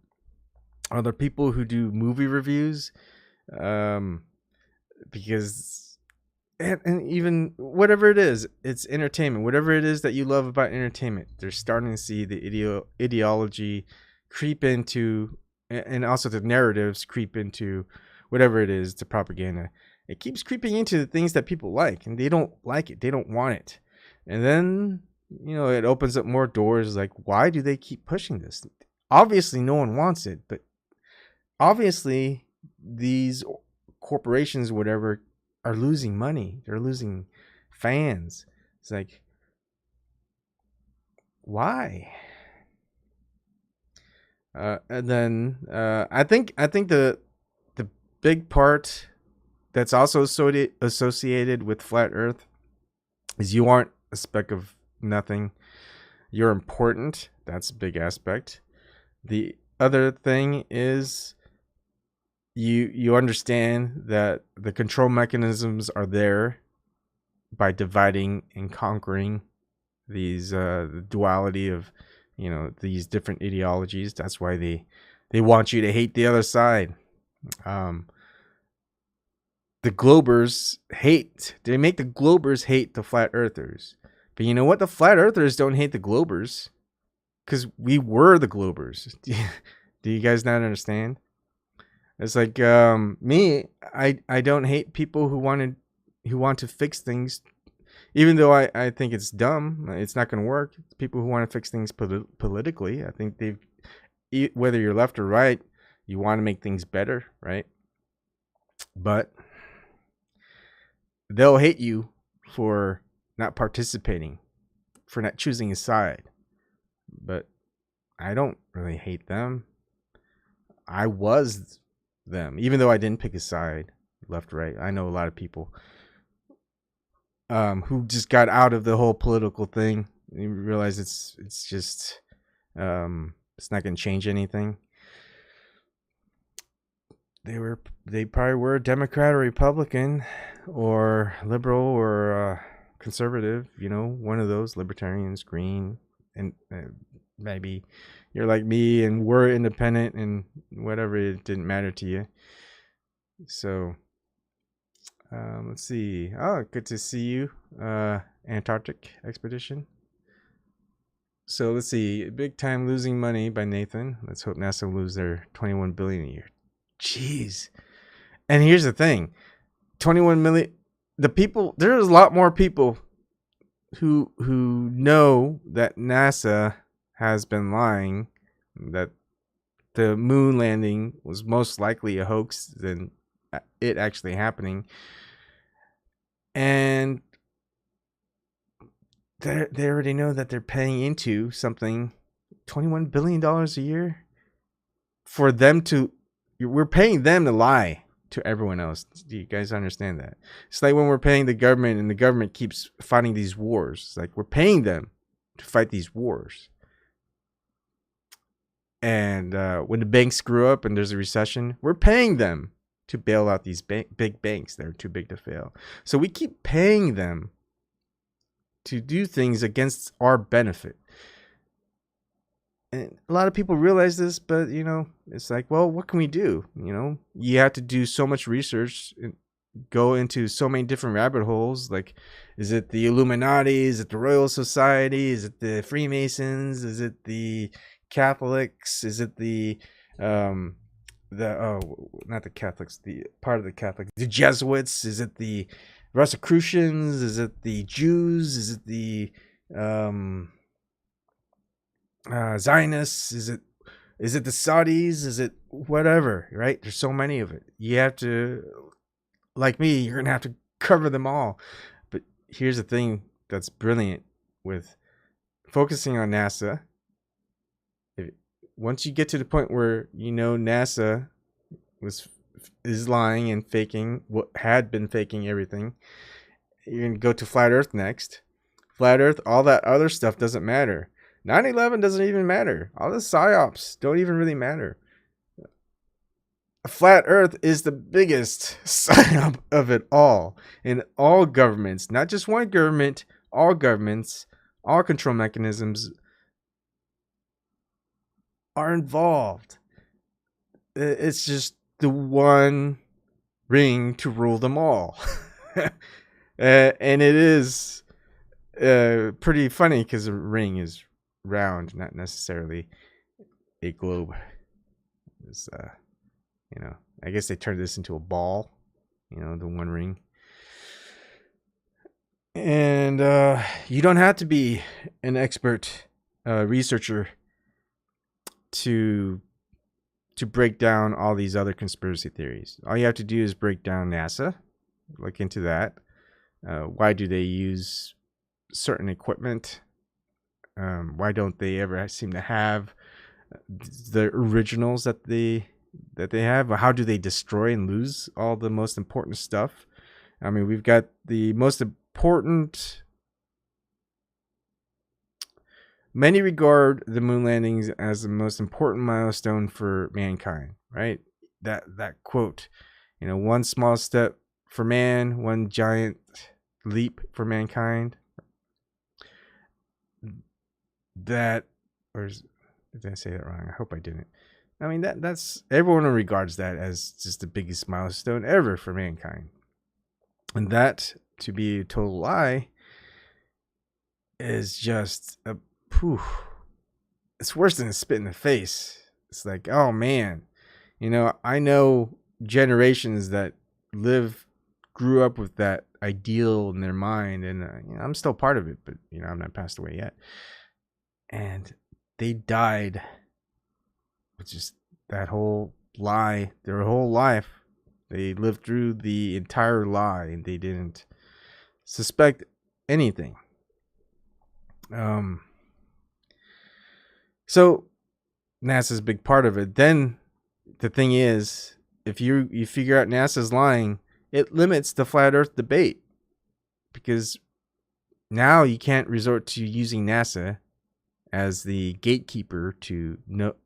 are the people who do movie reviews, because and even whatever it is, it's entertainment. Whatever it is that you love about entertainment, they're starting to see the ideology creep into, and also the narratives creep into whatever it is, the propaganda. It keeps creeping into the things that people like, and they don't like it. They don't want it. And then, it opens up more doors. Like, why do they keep pushing this? Obviously, no one wants it, but obviously, these corporations, whatever, are losing money. They're losing fans. It's like, why? And then I think the big part that's also associated with flat Earth is you aren't a speck of nothing. You're important. That's a big aspect. The other thing is you understand that the control mechanisms are there by dividing and conquering these the duality of these different ideologies. That's why they want you to hate the other side. The Globers they make the Globers hate the flat earthers. But you know what? The flat earthers don't hate the Globers, because we were the Globers. Do you guys not understand? It's like me, I don't hate people who want to fix things, even though I think it's dumb. It's not going to work. It's people who want to fix things politically. I think whether you're left or right, you want to make things better, right? But they'll hate you for not participating, for not choosing a side. But I don't really hate them. I was them, even though I didn't pick a side, left, right. I know a lot of people who just got out of the whole political thing. You realize it's just it's not going to change anything. They probably were Democrat or Republican or liberal or conservative, one of those, libertarians, green, and maybe you're like me and we're independent and whatever, it didn't matter to you. So let's see. Oh, good to see you. Antarctic expedition. So let's see. Big Time Losing Money by Nathan. Let's hope NASA will lose their $21 billion a year. Jeez. And here's the thing. 21 million. There's a lot more people who know that NASA has been lying, that the moon landing was most likely a hoax than it actually happening. And they already know that they're paying into something, $21 billion a year, for them to, we're paying them to lie to everyone else. Do you guys understand that? It's like when we're paying the government and the government keeps fighting these wars. It's like we're paying them to fight these wars. And when the banks screw up and there's a recession, we're paying them to bail out these big banks that are too big to fail. So we keep paying them to do things against our benefit. And a lot of people realize this, but it's like, well, what can we do? You have to do so much research and go into so many different rabbit holes. Like, is it the Illuminati? Is it the Royal Society? Is it the Freemasons? Is it the Catholics? Is it the not the Catholics, the part of the Catholics, the Jesuits? Is it the Rosicrucians? Is it the Jews? Is it the Zionists? Is it the Saudis? Is it whatever, right? There's so many of it. You have to, like me, you're gonna have to cover them all. But here's the thing that's brilliant. with focusing on NASA. Once you get to the point where you know NASA is lying and faking what had been faking everything, you're gonna go to flat Earth next. Flat Earth, all that other stuff doesn't matter. 9/11 doesn't even matter. All the psyops don't even really matter. Flat Earth is the biggest psyop of it all. And all governments, not just one government, all governments, all control mechanisms are involved. It's just the one ring to rule them all. And it is pretty funny because a ring is round, not necessarily a globe. It's, I guess they turned this into a ball, the one ring. And you don't have to be an expert researcher to break down all these other conspiracy theories. All you have to do is break down NASA, look into that. Why do they use certain equipment? Why don't they ever seem to have the originals that they have? How do they destroy and lose all the most important stuff? I mean, we've got the most important. Many regard the moon landings as the most important milestone for mankind, right? That quote, one small step for man, one giant leap for mankind. Did I say that wrong? I hope I didn't. I mean, that's everyone regards that as just the biggest milestone ever for mankind. And that, to be a total lie, is just a poof. It's worse than a spit in the face. It's like, oh man, I know generations that grew up with that ideal in their mind, and I'm still part of it, but I'm not passed away yet. And they died with just that whole lie, their whole life. They lived through the entire lie, and they didn't suspect anything. So NASA's a big part of it. Then the thing is, if you figure out NASA's lying, it limits the flat Earth debate, because now you can't resort to using NASA as the gatekeeper to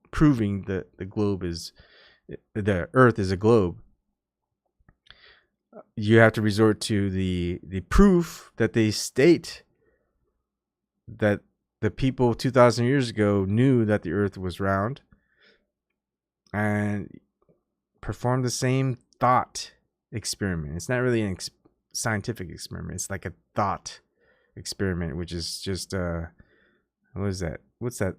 proving that the Earth is a globe. You have to resort to the proof that they state that the people 2,000 years ago knew that the Earth was round, and perform the same thought experiment. It's not really a scientific experiment. It's like a thought experiment, which is just what is that? What's that?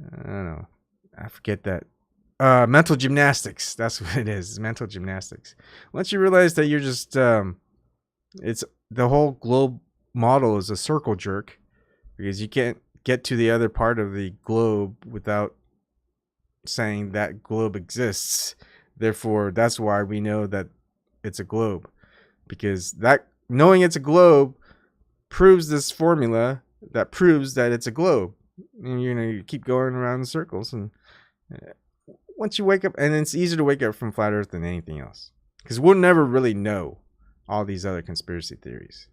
I don't know. I forget that. Mental gymnastics. That's what it is. It's mental gymnastics. Once you realize that you're just it's the whole globe model is a circle jerk, because you can't get to the other part of the globe without saying that globe exists. Therefore, that's why we know that it's a globe, because that knowing it's a globe proves this formula that proves that it's a globe. And, you keep going around in circles, and once you wake up, and it's easier to wake up from flat Earth than anything else, because we'll never really know all these other conspiracy theories.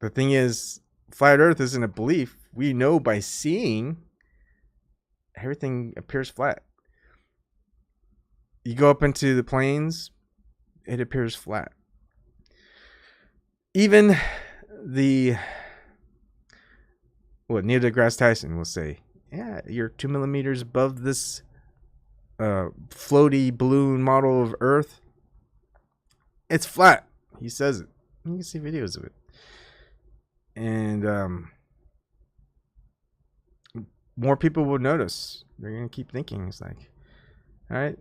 The thing is, flat Earth isn't a belief. We know by seeing everything appears flat. You go up into the plains, it appears flat. Even Neil deGrasse Tyson will say, yeah, you're 2 millimeters above this floaty balloon model of Earth. It's flat. He says it. You can see videos of it. And more people will notice. They're gonna keep thinking. It's like, all right,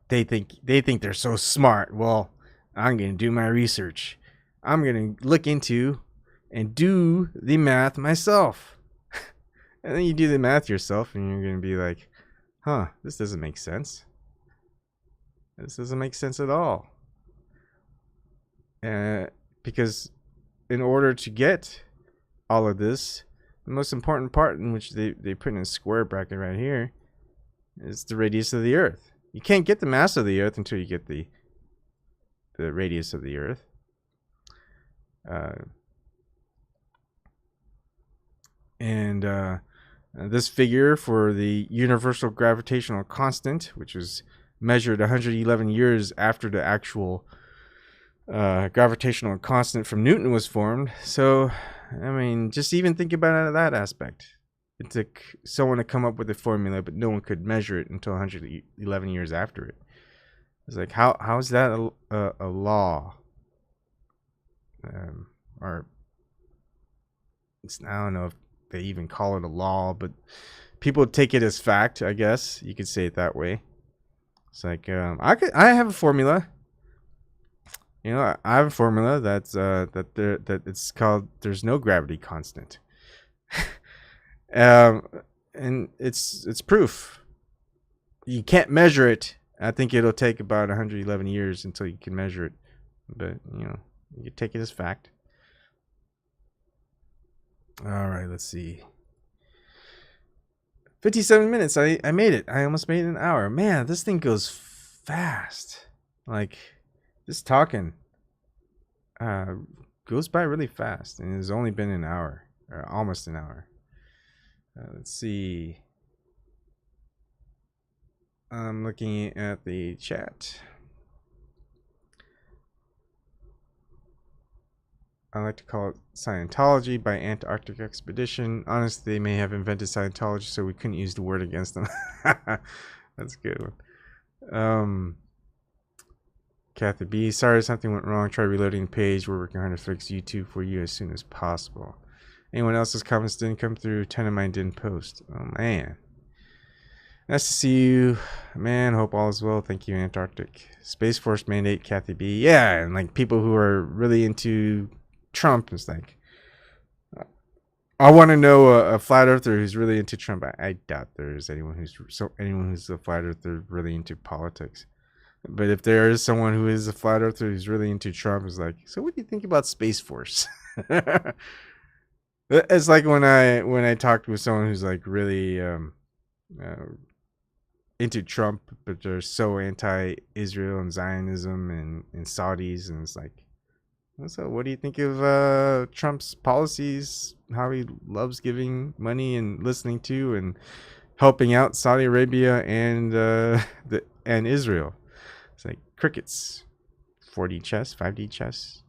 they think they're so smart. Well, I'm gonna do my research. I'm gonna look into and do the math myself. And then you do the math yourself, and you're gonna be like, huh, this doesn't make sense. This doesn't make sense at all. Because in order to get all of this, the most important part, in which they put in a square bracket right here, is the radius of the Earth. You can't get the mass of the Earth until you get the radius of the Earth. This figure for the universal gravitational constant, which was measured 111 years after the actual gravitational constant from Newton was formed. So, I mean, just even think about it out of that aspect. It took someone to come up with a formula, but no one could measure it until 111 years after it. It's like, how is that a law? Or I don't know if they even call it a law, but people take it as fact, I guess. You could say it that way. It's like, I have a formula. You know, I have a formula that's that it's called there's no gravity constant. And it's proof. You can't measure it. I think it'll take about 111 years until you can measure it. But, you know, you can take it as fact. All right, let's see. 57 minutes. I made it. I almost made it an hour. Man, this thing goes fast. Like, just talking goes by really fast. And it's only been an hour. Or almost an hour. Let's see. I'm looking at the chat. I like to call it Scientology by Antarctic Expedition. Honestly, they may have invented Scientology, so we couldn't use the word against them. That's a good one. Kathy B. Sorry, something went wrong. Try reloading the page. We're working hard to fix YouTube for you as soon as possible. Anyone else's comments didn't come through. 10 of mine didn't post. Oh, man. Nice to see you, man. Hope all is well. Thank you, Antarctic. Space Force mandate, Kathy B. Yeah, and like people who are really into Trump is like, I want to know a flat earther who's really into Trump. I doubt there's anyone who's a flat earther really into politics. But if there is someone who is a flat earther who's really into Trump, is like, so what do you think about Space Force? It's like when I talked with someone who's like really into Trump, but they're so anti-Israel and Zionism and Saudis, and it's like, so what do you think of Trump's policies, how he loves giving money and listening to and helping out Saudi Arabia and Israel? It's like crickets. 4D chess, 5D chess.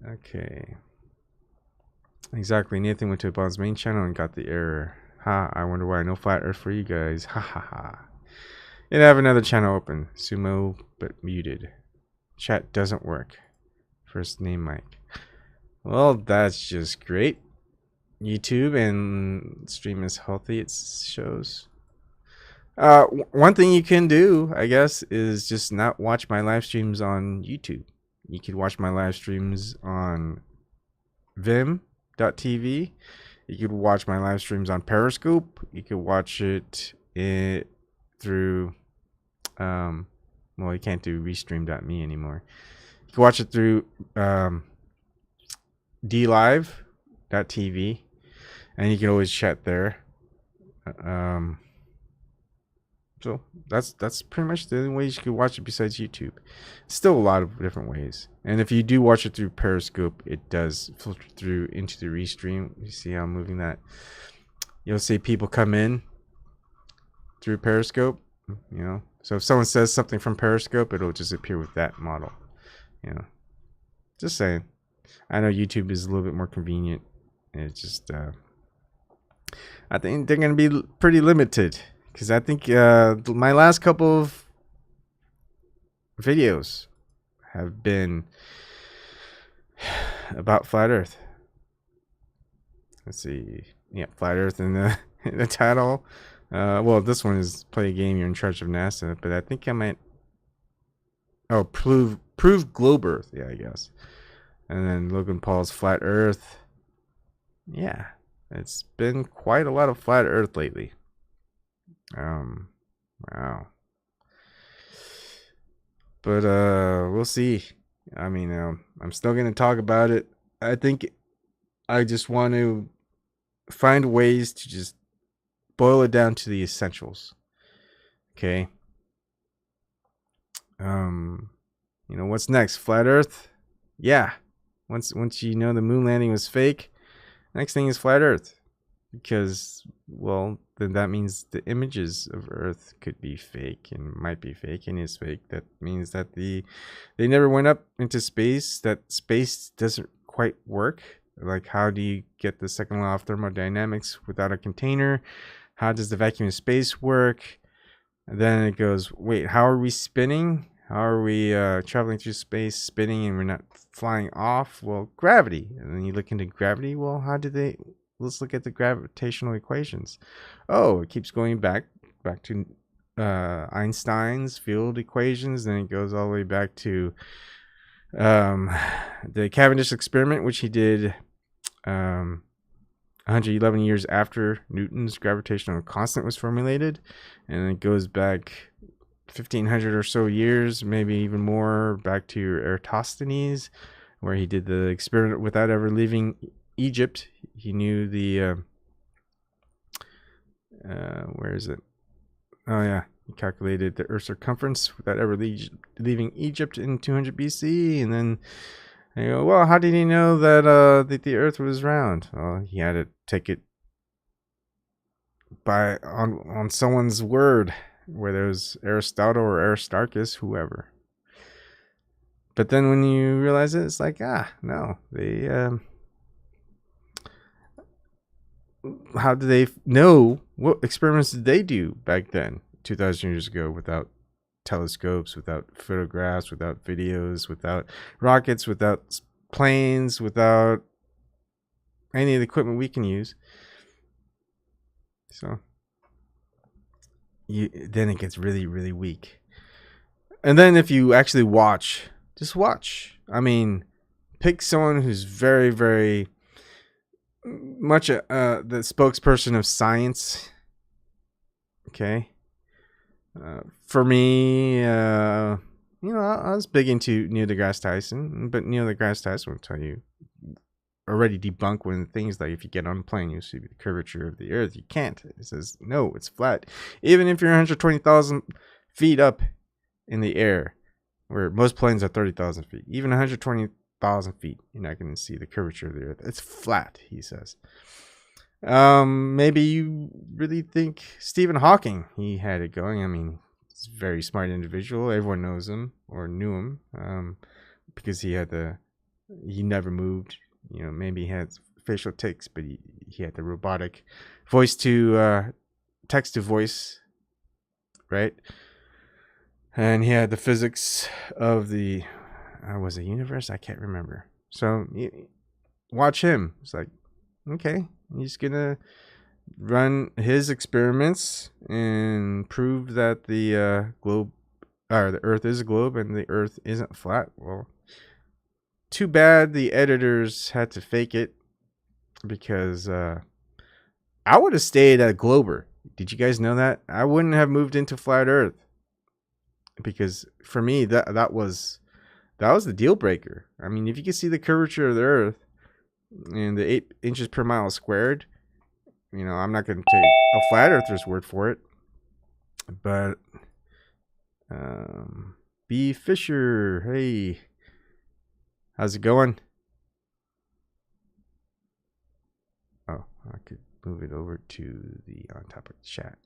Okay. Exactly. Nathan went to Ebon's main channel and got the error. Ha, I wonder why. No flat earth for you guys. Ha ha ha. And I have another channel open. Sumo, but muted. Chat doesn't work. First name Mike. Well, that's just great. YouTube and stream is healthy, it shows. One thing you can do, I guess, is just not watch my live streams on YouTube. You can watch my live streams on Vimm.tv. You could watch my live streams on Periscope. You could watch it through, well, you can't do restream.me anymore. You can watch it through DLive.tv, and you can always chat there. So that's pretty much the only ways you can watch it besides YouTube. Still a lot of different ways. And if you do watch it through Periscope, it does filter through into the restream. You see how I'm moving that? You'll see people come in through Periscope, you know. So if someone says something from Periscope, it'll just appear with that model, you know. Just saying. I know YouTube is a little bit more convenient. It's just, I think they're going to be pretty limited. Because I think my last couple of videos have been about Flat Earth. Let's see. Yeah, Flat Earth in the title. Well, this one is Play a Game, You're in Charge of NASA. But I think I might... Oh, Prove Globe Earth. Yeah, I guess. And then Logan Paul's Flat Earth. Yeah. It's been quite a lot of Flat Earth lately. Wow. But we'll see. I mean, I'm still going to talk about it. I think I just want to find ways to just boil it down to the essentials. Okay. What's next? Flat Earth? Yeah. Once you know the moon landing was fake, next thing is flat Earth. Because, well, then that means the images of Earth could be fake and might be fake and is fake. That means that they never went up into space, that space doesn't quite work. Like, how do you get the second law of thermodynamics without a container? How does the vacuum of space work? And then it goes, wait, how are we spinning? How are we traveling through space, spinning, and we're not flying off? Well, gravity. And then you look into gravity. Well, let's look at the gravitational equations. Oh, it keeps going back to Einstein's field equations. Then it goes all the way back to the Cavendish experiment, which he did 111 years after Newton's gravitational constant was formulated. And it goes back 1,500 or so years, maybe even more, back to Eratosthenes, where he did the experiment without ever leaving Egypt. He knew the where is it? Oh yeah, he calculated the Earth's circumference without ever leaving Egypt in 200 BC. And then I go, well, how did he know that the Earth was round? Well, he had to take it on someone's word, whether it was Aristotle or Aristarchus, whoever. But then when you realize it, it's like, no, they how do they know? What experiments did they do back then, 2,000 years ago, without telescopes, without photographs, without videos, without rockets, without planes, without any of the equipment we can use? So then it gets really, really weak. And then if you actually just watch. I mean, pick someone who's very, very much the spokesperson of science. Okay. For me, I was big into Neil deGrasse Tyson, but Neil deGrasse Tyson will tell you already debunk one of the things, like if you get on a plane, you see the curvature of the Earth. You can't. It says, no, it's flat. Even if you're 120,000 feet up in the air, where most planes are 30,000 feet, even 120,000 feet, you're not going to see the curvature of the Earth. It's flat, he says. Maybe you really think Stephen Hawking, he had it going. I mean, he's a very smart individual. Everyone knows him or knew him because he never moved. Maybe he had facial tics, but he had the robotic voice to text to voice, right? And he had the physics of the was it universe? I can't remember. So watch him. It's like, okay, he's gonna run his experiments and prove that the globe or the Earth is a globe and the Earth isn't flat. Well, too bad the editors had to fake it, because I would have stayed at Glober. Did you guys know that? I wouldn't have moved into flat Earth, because for me that was the deal breaker. I mean, if you can see the curvature of the Earth and the 8 inches per mile squared, I'm not going to take a flat earther's word for it. But B. Fisher, hey, how's it going? Oh, I could move it over to the on topic chat.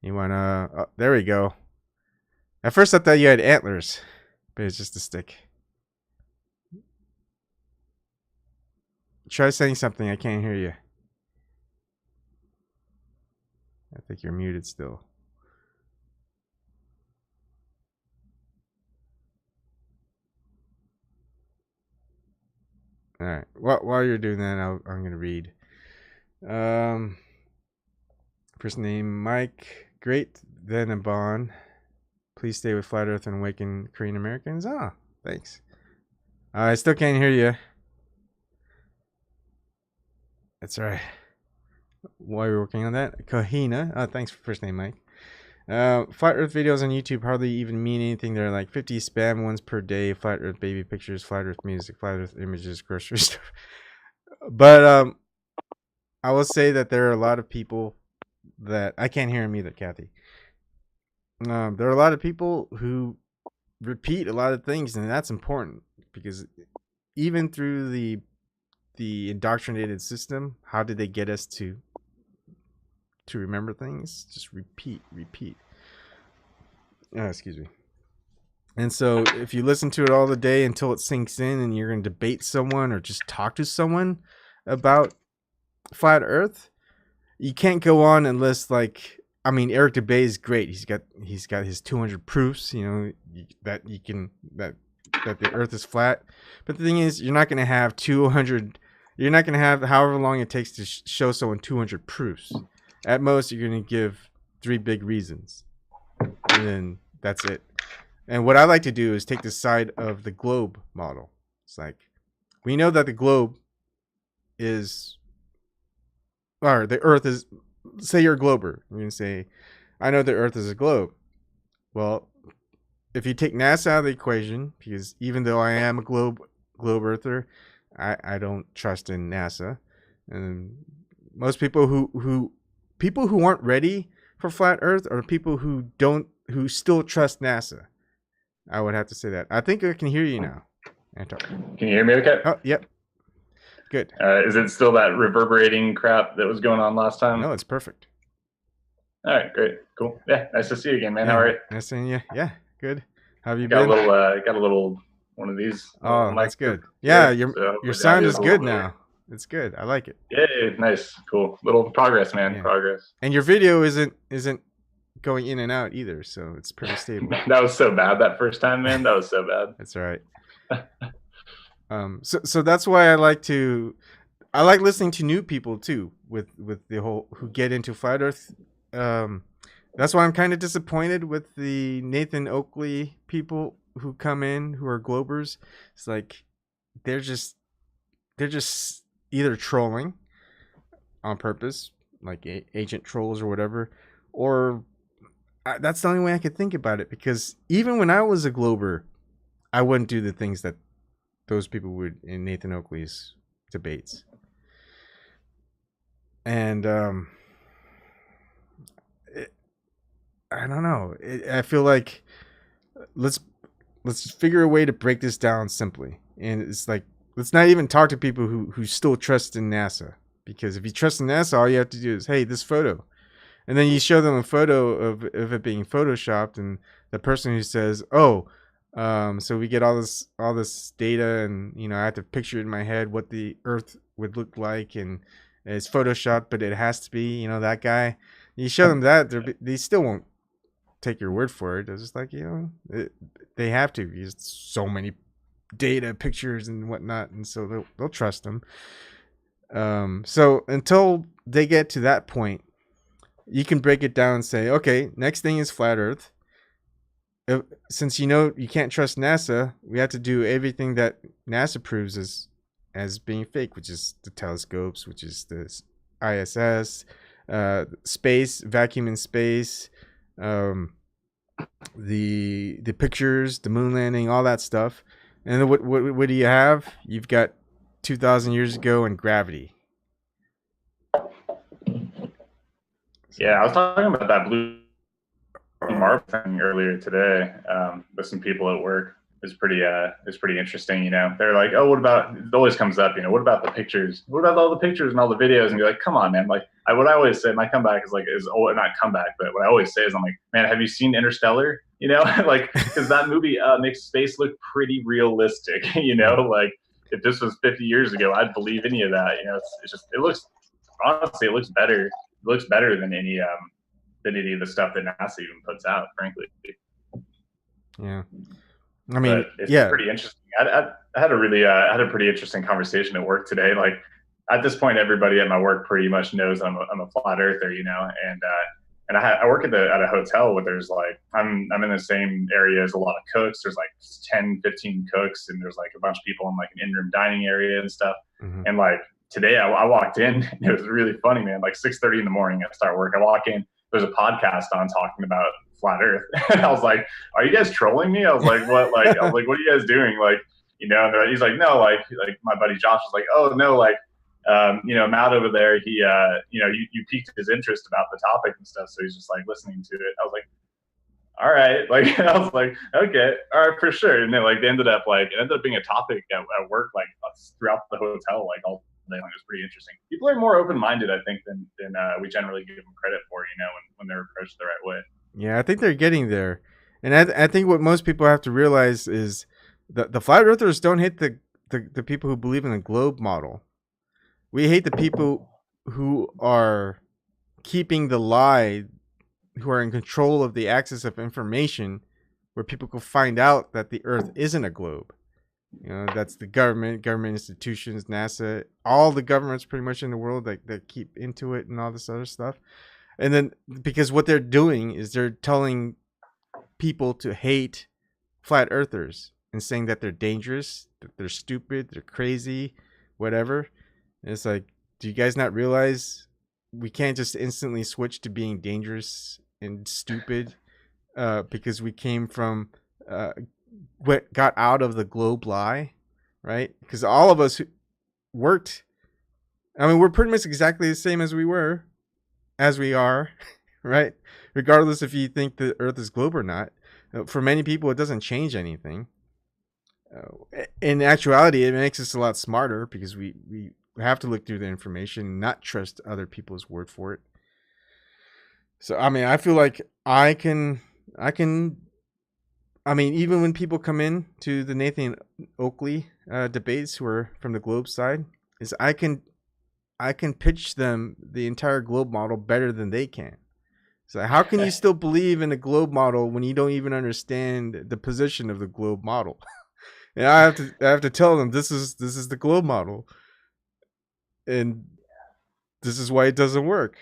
You wanna? Oh, there we go. At first, I thought you had antlers, but it's just a stick. Try saying something. I can't hear you. I think you're muted still. All right. While you're doing that, I'm gonna read. First name Mike. Great. Then Ebon. Please stay with Flat Earth and awaken Korean Americans. Ah, thanks. I still can't hear you. That's all right. While you're working on that, Kahina. Thanks for first name, Mike. Flat Earth videos on YouTube hardly even mean anything. They're like 50 spam ones per day. Flat Earth baby pictures, flat Earth music, flat Earth images, grocery store. But I will say that there are a lot of people that I can't hear him either, Kathy. There are a lot of people who repeat a lot of things, and that's important because even through the indoctrinated system, how did they get us to remember things? Just repeat. Excuse me. And so if you listen to it all the day until it sinks in, and you're going to debate someone or just talk to someone about flat Earth, you can't go on unless, like, I mean, Eric DeBay is great. He's got his 200 proofs, you know, that the Earth is flat. But the thing is, you're not going to have 200. You're not going to have however long it takes to show someone 200 proofs. At most, you're going to give 3 big reasons, and then that's it. And what I like to do is take the side of the globe model. It's like, we know that the globe is, or the Earth is, say you're a glober. You're going to say, I know the Earth is a globe. Well, if you take NASA out of the equation, because even though I am a globe earther, I don't trust in NASA. And most people who aren't ready for flat Earth are people who still trust NASA. I would have to say that. I think I can hear you now, Anton. Can you hear me okay? Oh, yep. Good. Is it still that reverberating crap that was going on last time? No, it's perfect. All right, great, cool. Yeah, nice to see you again, man. Yeah, How are you? nice seeing you. Yeah, good. How have you got been? Got a little one of these. Oh, that's good. Yeah, your sound is good now. It's good. I like it. Yeah, nice, cool. Little progress, man. Yeah. Progress. And your video isn't going in and out either, so it's pretty stable. That was so bad that first time, man. That was so bad. That's all right. So that's why I like listening to new people too, with the whole who get into flat Earth. That's why I'm kind of disappointed with the Nathan Oakley people who come in who are globers. It's like they're just either trolling on purpose, like agent trolls or whatever, or that's the only way I could think about it. Because even when I was a glober, I wouldn't do the things that those people would in Nathan Oakley's debates. And I don't know. I feel like let's figure a way to break this down simply. And it's like, let's not even talk to people who still trust in NASA. Because if you trust in NASA, all you have to do is, hey, this photo. And then you show them a photo of it being photoshopped, and the person who says, oh, so we get all this data, and you know, I have to picture in my head what the Earth would look like, and it's photoshopped, but it has to be, you know, that guy. You show them that, they still won't take your word for it. It's just like, you know, they have to use so many data, pictures, and whatnot, and so they'll trust them. So until they get to that point, you can break it down and say, okay, next thing is flat Earth. Since you know you can't trust NASA, we have to do everything that NASA proves as being fake, which is the telescopes, which is the ISS, space, vacuum in space, the pictures, the moon landing, all that stuff. And then what do you have? You've got 2,000 years ago and gravity. Yeah, I was talking about that blue marble thing earlier today with some people at work. It's pretty interesting, you know. They're like, oh, what about, it always comes up, you know, what about the pictures? What about all the pictures and all the videos? And you're like, come on, man. Like, what I always say, my comeback is like, not comeback, but what I always say is, I'm like, man, have you seen Interstellar? You know, like, because that movie makes space look pretty realistic, you know, like, if this was 50 years ago, I'd believe any of that. You know, it looks better. It looks better than any of the stuff that NASA even puts out, frankly. Yeah. I mean, but it's pretty interesting. I had a pretty interesting conversation at work today. Like, at this point, everybody at my work pretty much knows I'm a flat earther, you know, and I work at a hotel where there's like, I'm in the same area as a lot of cooks. There's like 10, 15 cooks, and there's like a bunch of people in like an in-room dining area and stuff. Mm-hmm. And like today I walked in, and it was really funny, man. Like 6:30 in the morning, I start work. I walk in, there's a podcast on talking about flat Earth. And I was like, are you guys trolling me? I was like, what? Like, I was like, what are you guys doing? Like, you know, and he's like, no, like my buddy Josh was like, oh no, like, you know, Matt over there, he, you know, you piqued his interest about the topic and stuff. So he's just like listening to it. I was like, all right. Like, I was like, okay, all right, for sure. And then like, it ended up being a topic at work, like throughout the hotel, like all day long. It was pretty interesting. People are more open-minded, I think, than we generally give them credit for, you know, when they're approached the right way. Yeah, I think they're getting there. And I think what most people have to realize is the flat earthers don't hate the people who believe in the globe model. We hate the people who are keeping the lie, who are in control of the access of information where people can find out that the earth isn't a globe. You know, that's the government institutions, NASA, all the governments pretty much in the world that keep into it and all this other stuff. And then because what they're doing is they're telling people to hate flat earthers and saying that they're dangerous, that they're stupid, they're crazy, whatever. And it's like, do you guys not realize we can't just instantly switch to being dangerous and stupid because we came from what got out of the globe lie, right? Because all of us worked. I mean, we're pretty much exactly the same as we are, right? Regardless if you think the Earth is globe or not. For many people, it doesn't change anything. In actuality, it makes us a lot smarter because we have to look through the information and not trust other people's word for it. So, I mean, I feel like I mean, even when people come in to the Nathan Oakley debates who are from the globe side, is I can pitch them the entire globe model better than they can. So how can you still believe in the globe model when you don't even understand the position of the globe model? And I have to tell them this is the globe model, and this is why it doesn't work,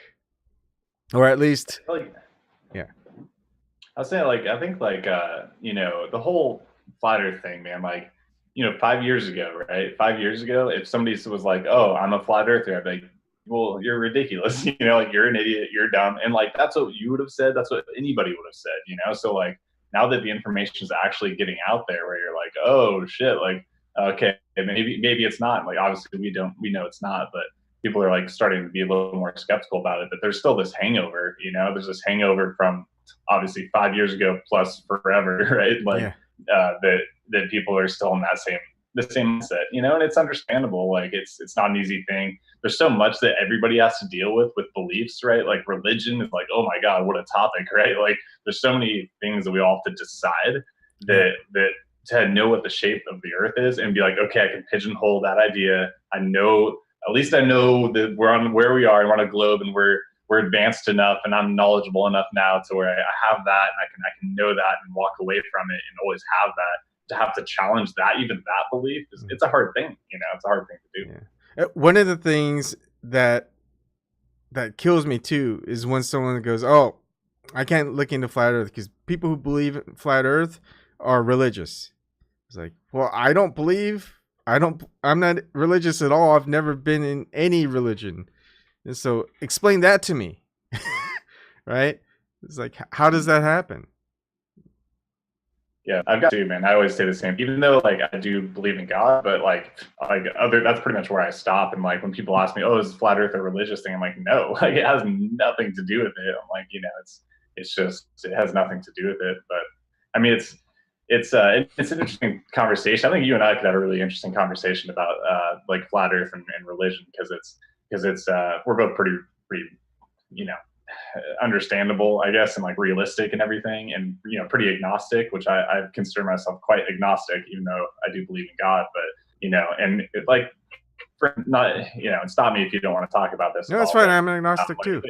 or at least, yeah. I was saying, like, I think, like, you know, the whole flat Earth thing, man, like, you know, 5 years ago, right? 5 years ago, if somebody was like, oh, I'm a flat earther, I'd be like, well, you're ridiculous. You know, like, you're an idiot, you're dumb. And, like, that's what you would have said. That's what anybody would have said, you know? So, like, now that the information is actually getting out there where you're like, oh, shit, like, okay, maybe it's not. Like, obviously, we know it's not, but people are, like, starting to be a little more skeptical about it. But there's still this hangover, you know? There's this hangover from obviously 5 years ago plus forever, right? Like, yeah. that people are still in the same mindset, you know, and it's understandable. Like, it's not an easy thing. There's so much that everybody has to deal with beliefs, right? Like, religion is like, oh my God, what a topic, right? Like, there's so many things that we all have to decide that to know what the shape of the earth is and be like, okay, I can pigeonhole that idea. At least I know that we're on where we are and we're on a globe and we're advanced enough and I'm knowledgeable enough now to where I have that and I can know that and walk away from it and always have that. To have to challenge that, even that belief, it's a hard thing, you know, it's a hard thing to do. Yeah. One of the things that kills me too is when someone goes, oh, I can't look into flat earth because people who believe in flat earth are religious. It's like, well, I'm not religious at all. I've never been in any religion. And so explain that to me. Right? It's like, how does that happen? Yeah, I've got to, man. I always say the same, even though, like, I do believe in God, but that's pretty much where I stop. And, like, when people ask me, oh, is flat earth a religious thing? I'm like, no, like, it has nothing to do with it. I'm like, you know, it's just, it has nothing to do with it. But I mean, it's an interesting conversation. I think you and I could have a really interesting conversation about like flat earth and religion because it's we're both pretty, you know, understandable, I guess, and like realistic and everything, and you know, pretty agnostic, which I consider myself quite agnostic, even though I do believe in God. But you know, and like, not, you know, and stop me if you don't want to talk about this. No, that's fine. I'm agnostic too.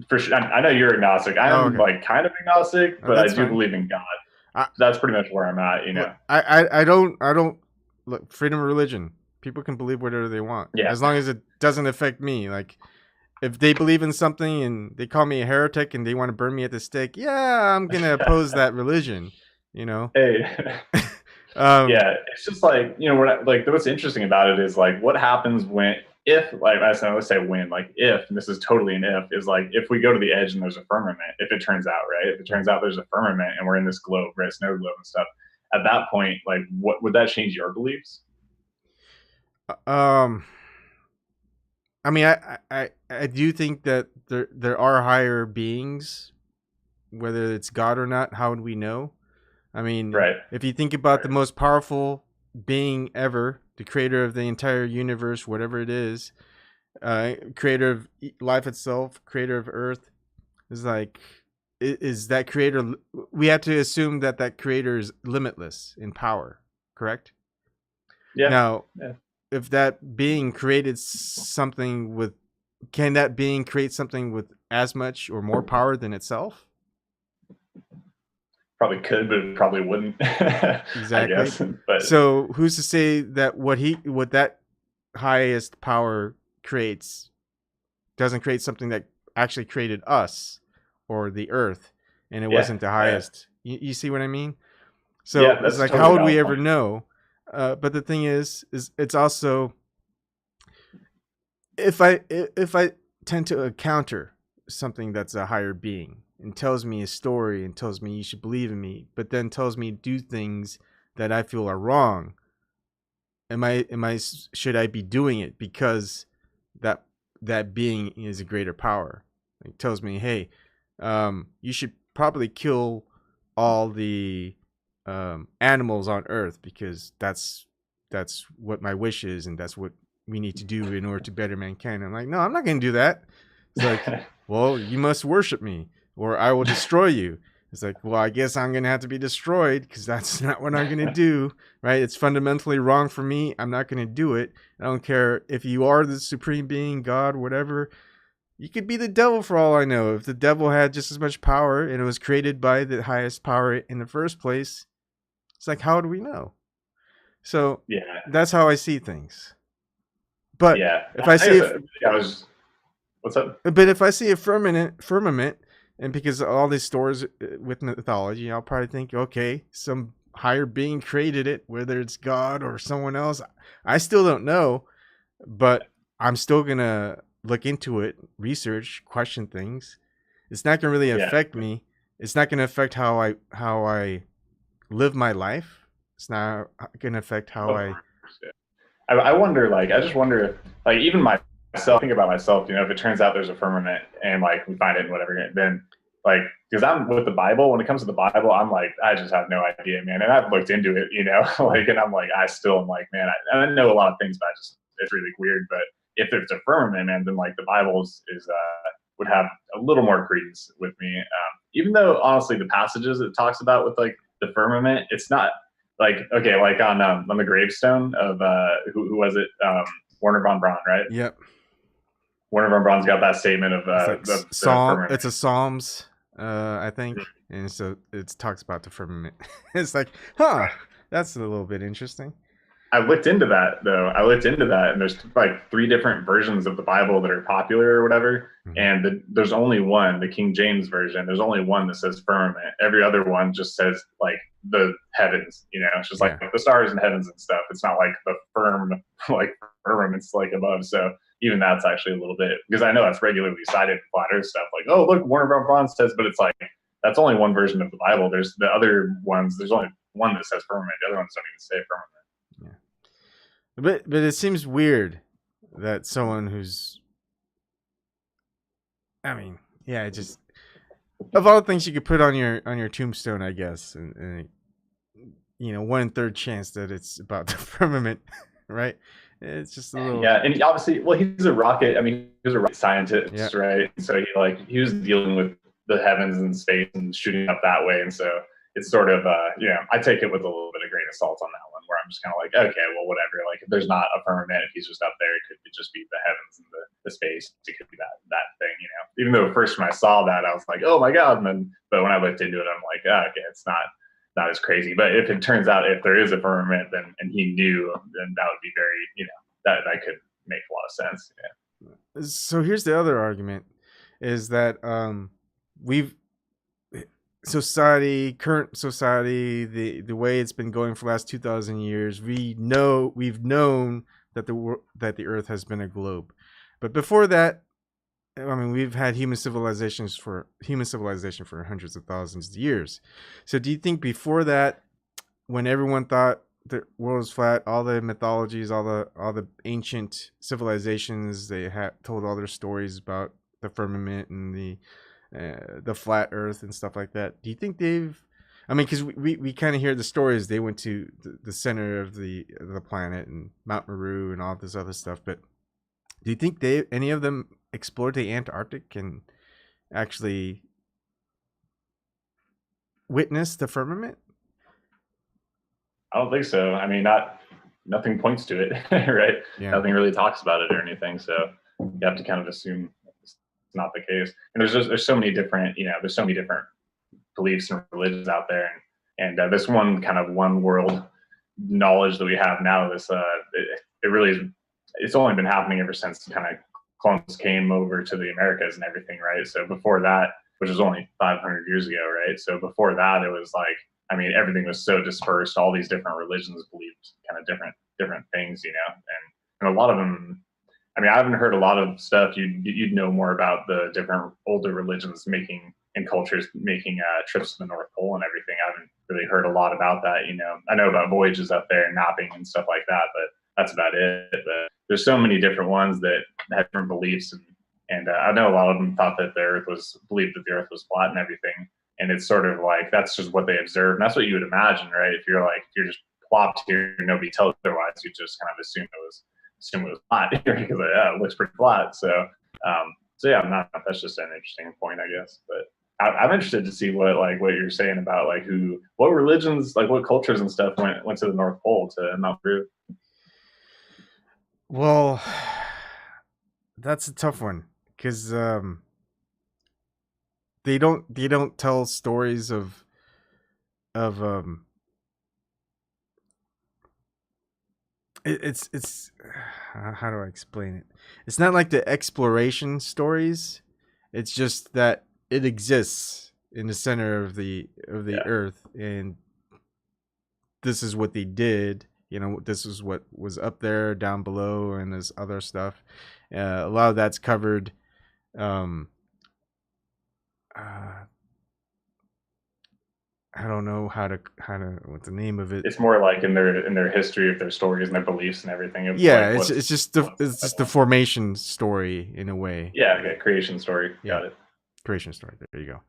For sure, I know you're agnostic. I am like kind of agnostic, but I do believe in God. That's pretty much where I'm at. You know, I don't look, freedom of religion. People can believe whatever they want, as long as it doesn't affect me. Like, if they believe in something and they call me a heretic and they want to burn me at the stake, yeah, I'm gonna oppose that religion. You know. Hey. Yeah, it's just like, you know, we're not, like, what's interesting about it is like what happens when if, like, let's say when, like, if, and this is totally an if, is like, if we go to the edge and there's a firmament, if it turns out, right? If it turns out there's a firmament and we're in this globe, right? Snow globe and stuff. At that point, like, what would that change your beliefs? I mean, I do think that there are higher beings, whether it's God or not. How would we know? I mean, Right. if you think about the most powerful being ever, the creator of the entire universe, whatever it is, creator of life itself, creator of Earth, is like, is that creator? We have to assume that that creator is limitless in power, correct? Yeah. Now, Yeah. if that being created something with, can that being create something with as much or more power than itself? Probably could, but it probably wouldn't. Exactly. I guess. But so who's to say that what that highest power creates doesn't create something that actually created us or the Earth, and it wasn't the highest? You see what I mean? So Yeah, it's like, totally how would we valid ever point. know? But the thing is it's also, if I tend to encounter something that's a higher being and tells me a story and tells me you should believe in me, but then tells me to do things that I feel are wrong, should I be doing it because that being is a greater power? It tells me, hey, you should probably kill all the animals on Earth because that's what my wish is, and that's what we need to do in order to better mankind. I'm like, no, I'm not going to do that. It's like, well, you must worship me or I will destroy you. It's like, well, I guess I'm going to have to be destroyed because that's not what I'm going to do, right? It's fundamentally wrong for me. I'm not going to do it. I don't care if you are the supreme being, God, whatever. You could be the devil for all I know. If the devil had just as much power and it was created by the highest power in the first place, it's like, how do we know? So yeah, that's how I see things. But yeah. if I see what's up? But if I see a firmament, and because of all these stories with mythology, I'll probably think, okay, some higher being created it, whether it's God or someone else. I still don't know, but I'm still gonna look into it, research, question things. It's not gonna really affect me. It's not gonna affect how I live my life. It's not gonna affect how I wonder, like, I just wonder if, like, even myself, think about myself, you know, if it turns out there's a firmament and, like, we find it and whatever, then, like, because I'm with the Bible, when it comes to the Bible, I'm like, I just have no idea, man. And I've looked into it, you know, like, and I'm like, I still am like, man, I know a lot of things, but it's really weird. But if there's a firmament, man, then, like, the Bible would have a little more credence with me. Even though, honestly, the passages it talks about with, like, the firmament, it's not, like, okay, like on the gravestone of who was it? Warner von Braun, right? Yep. Warner von Braun's got that statement of it's like it's a Psalms, I think, and so it talks about the firmament. It's like, that's a little bit interesting. I looked into that though. And there's like 3 different versions of the Bible that are popular or whatever. Mm-hmm. And there's only one, the King James version. There's only one that says firmament. Every other one just says like the heavens. You know, it's just like the stars and heavens and stuff. It's not like the firmament's like above. So even that's actually a little bit, because I know that's regularly cited in flat Earth stuff. Like, oh look, Warner von Braun says, but it's like that's only one version of the Bible. There's the other ones. There's only one that says firmament. The other ones don't even say firmament. But it seems weird that someone who's, I mean, yeah, just of all the things you could put on your tombstone, I guess, and you know, 1/3 chance that it's about the firmament, right? It's just a little, and obviously, well, he's a rocket. I mean, he was a rocket scientist, right? So he was dealing with the heavens and space and shooting up that way, and so it's sort of I take it with a little bit of grain of salt on that one, where I'm just kind of like, okay, well, whatever. Like, if there's not a firmament, if he's just up there, it could just be the heavens and the space. It could be that thing, you know. Even though first when I saw that, I was like, oh my god. But when I looked into it, I'm like, okay, it's not as crazy. But if it turns out if there is a firmament, and he knew, then that would be very, you know, that could make a lot of sense. Yeah. So here's the other argument, is that current society, the way it's been going for the last 2,000 years, we've known that the Earth has been a globe. But before that, I mean, we've had human civilization for hundreds of thousands of years. So do you think before that, when everyone thought the world was flat, all the mythologies, all the ancient civilizations, they had told all their stories about the firmament and the flat Earth and stuff like that. Do you think they've? I mean, because we kind of hear the stories. They went to the center of the planet and Mount Meru and all this other stuff. But do you think any of them explored the Antarctic and actually witnessed the firmament? I don't think so. I mean, nothing points to it, right? Yeah. Nothing really talks about it or anything. So you have to kind of assume it's not the case. And there's so many different, there's so many different beliefs and religions out there. And this one kind of one world knowledge that we have now, it really is, it's only been happening ever since kind of Columbus came over to the Americas and everything, right? So before that, which was only 500 years ago, right? So before that, it was like, I mean, everything was so dispersed. All these different religions believed kind of different things, and a lot of them. I mean, I haven't heard a lot of stuff. You'd know more about the different older religions and cultures making trips to the North Pole and everything. I haven't really heard a lot about that. I know about voyages up there and mapping and stuff like that, but that's about it. But there's so many different ones that have different beliefs, and I know a lot of them thought that believed that the Earth was flat and everything. And it's sort of like, that's just what they observe. And that's what you would imagine, right? If you're just plopped here and nobody tells you otherwise, you just kind of assume it was flat because it looks pretty flat. So yeah, that's just an interesting point, I guess. But I'm interested to see what you're saying about what religions, what cultures and stuff went to the North Pole to Mount Peru. Well, that's a tough one because they don't tell stories of it's how do I explain it? It's not like the exploration stories. It's just that it exists in the center of the Earth, and this is what they did. This is what was up there, down below, and this other stuff. A lot of that's covered. I don't know how to what the name of it. It's more like in their history of their stories and their beliefs and everything. Yeah, it's just the formation story in a way. Yeah, okay, creation story. Yeah. Got it. Creation story. There you go.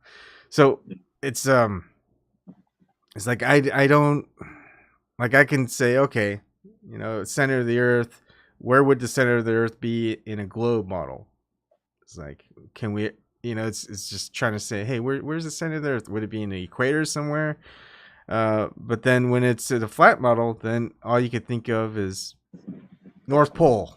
So it's like I don't like I can say, okay, center of the Earth. Where would the center of the Earth be in a globe model? It's like, can we? It's just trying to say, hey, where's the center of the Earth? Would it be in the equator somewhere? But then when it's the flat model, then all you could think of is North Pole.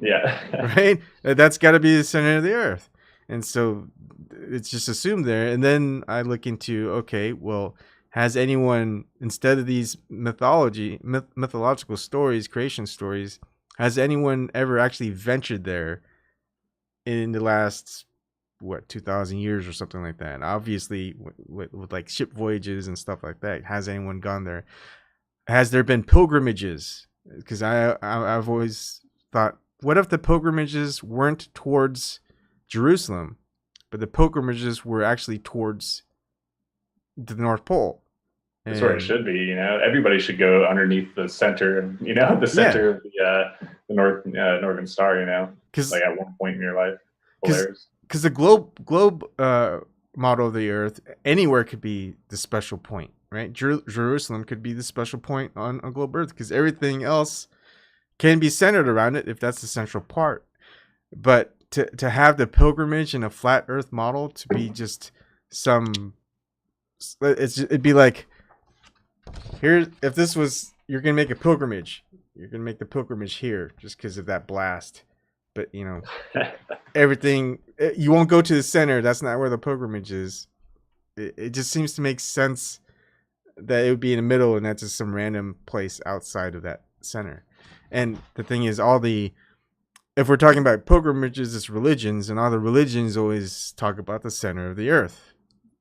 Yeah. Right? That's got to be the center of the Earth. And so it's just assumed there. And then I look into, okay, well, has anyone, instead of these mythological stories, creation stories, has anyone ever actually ventured there in the last 2,000 years or something like that? And obviously with like ship voyages and stuff like that, has anyone gone there? Has there been pilgrimages? Because I've always thought, what if the pilgrimages weren't towards Jerusalem, but the pilgrimages were actually towards the North Pole? That's where it should be. Everybody should go underneath the center, the center of the northern star. Like at one point in your life. Because the globe model of the Earth, anywhere could be the special point, right? Jerusalem could be the special point on globe Earth because everything else can be centered around it if that's the central part. But to have the pilgrimage in a flat Earth model to be just it'd be like, here, if this was, you're gonna make a pilgrimage, you're gonna make the pilgrimage here just because of that blast. But everything, you won't go to the center. That's not where the pilgrimage is. It just seems to make sense that it would be in the middle and that's just some random place outside of that center. And the thing is, if we're talking about pilgrimages, it's religions, and all the religions always talk about the center of the Earth,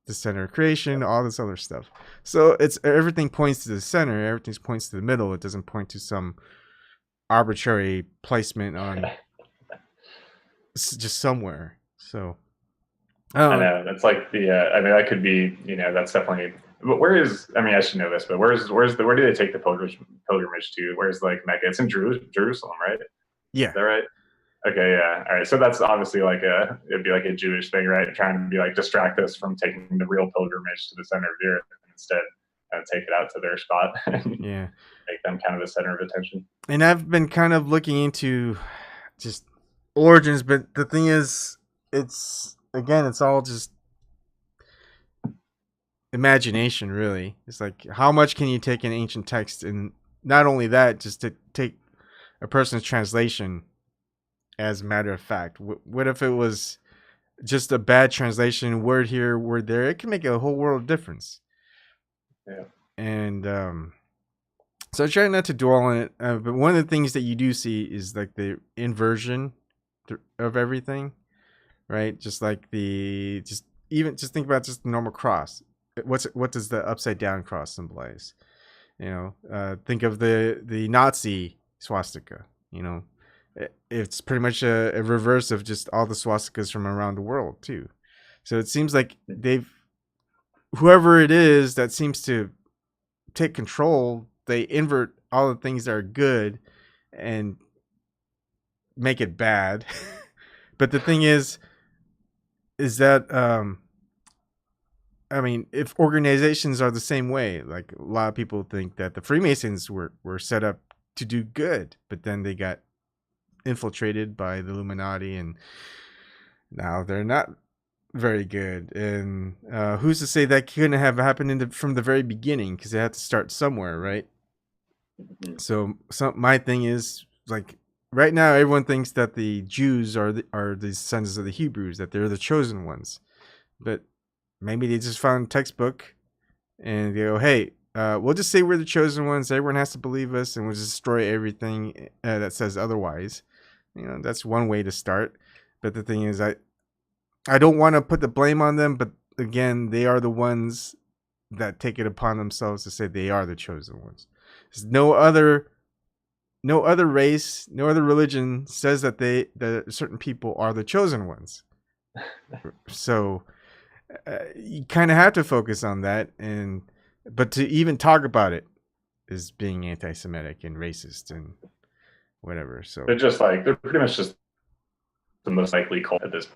the center of creation, all this other stuff. So everything points to the center. Everything points to the middle. It doesn't point to some arbitrary placement on just somewhere. So I know that's like the. I mean, that could be. That's definitely. But where is? I mean, I should know this, but where do they take the pilgrimage to? Where's like Mecca? It's in Jerusalem, right? yeah, Is that right? Okay, yeah. All right. So that's obviously like it'd be like a Jewish thing, right? Trying to be like distract us from taking the real pilgrimage to the center of the earth, and instead take it out to their spot and yeah. make them kind of the center of attention. And I've been kind of looking into just origins, but the thing is, it's all just imagination, really. It's like, how much can you take an ancient text, and not only that, just to take a person's translation as a matter of fact. What if it was just a bad translation, word here, word there? It can make a whole world of difference. Yeah. And so I try not to dwell on it, but one of the things that you do see is like the inversion of everything, right? Just like just think about just the normal cross. What does the upside down cross symbolize? Think of the Nazi swastika. It's pretty much a reverse of just all the swastikas from around the world too. So it seems like whoever it is that seems to take control, they invert all the things that are good and make it bad. But the thing is that I mean, if organizations are the same way, like a lot of people think that the Freemasons were set up to do good, but then they got infiltrated by the Illuminati, and now they're not very good. And who's to say that couldn't have happened from the very beginning? Because they had to start somewhere, right? So my thing is, like, right now everyone thinks that the Jews are the sons of the Hebrews, that they're the chosen ones, but maybe they just found a textbook and they go, hey, we'll just say we're the chosen ones. Everyone has to believe us, and we'll just destroy everything that says otherwise. That's one way to start. But the thing is, I don't want to put the blame on them, but again, they are the ones that take it upon themselves to say they are the chosen ones. There's no other race, no other religion says that certain people are the chosen ones. So you kind of have to focus on that, but to even talk about it is being anti-Semitic and racist and whatever. So they're pretty much just the most likely cult at this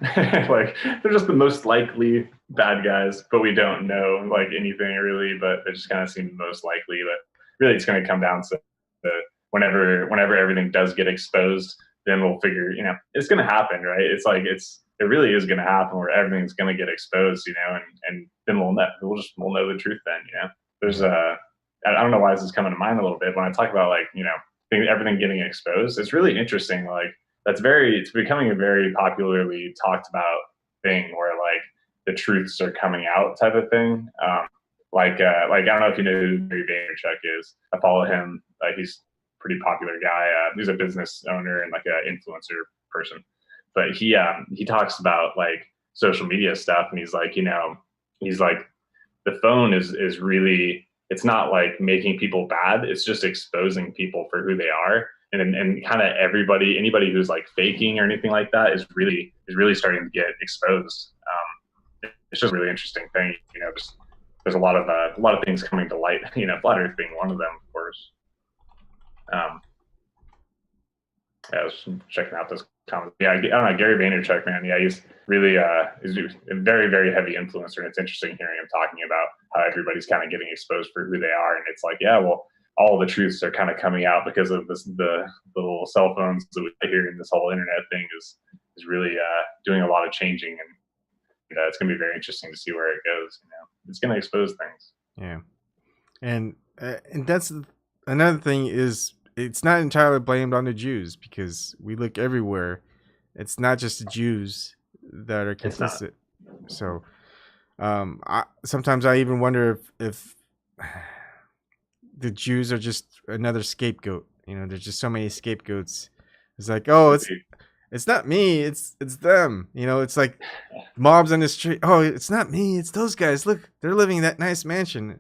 like they're just the most likely bad guys, but we don't know like anything really, but they just kind of seem the most likely. But really it's going to come down to whenever everything does get exposed, then we'll figure, it's going to happen, right? It's like it really is going to happen where everything's going to get exposed, and then we'll know the truth then. There's I don't know why this is coming to mind a little bit when I talk about like, everything getting exposed. It's really interesting. Like it's becoming a very popularly talked about thing where like the truths are coming out type of thing. Like I don't know if you know who Gary Vaynerchuk is. I follow him. He's a pretty popular guy. He's a business owner and like an influencer person. But he talks about like social media stuff, and he's like, the phone is really, it's not like making people bad. It's just exposing people for who they are. And kind of anybody who's like faking or anything like that is really starting to get exposed. It's just a really interesting thing. There's a lot of things coming to light. Flat Earth being one of them, of course. I was checking out those comments. Yeah, I don't know, Gary Vaynerchuk, man. Yeah, he's really is a very, very heavy influencer, and it's interesting hearing him talking about how everybo's kind of getting exposed for who they are. And it's like, yeah, well, all the truths are kind of coming out because of the little cell phones that we hear, and this whole internet thing is really doing a lot of changing, and it's going to be very interesting to see where it goes. It's going to expose things. Yeah, and that's another thing is, it's not entirely blamed on the Jews, because we look everywhere. It's not just the Jews that are complicit. So sometimes I even wonder if the Jews are just another scapegoat. There's just so many scapegoats. It's like, oh, it's not me, it's them. It's like mobs on the street. Oh, it's not me, it's those guys. Look, they're living in that nice mansion.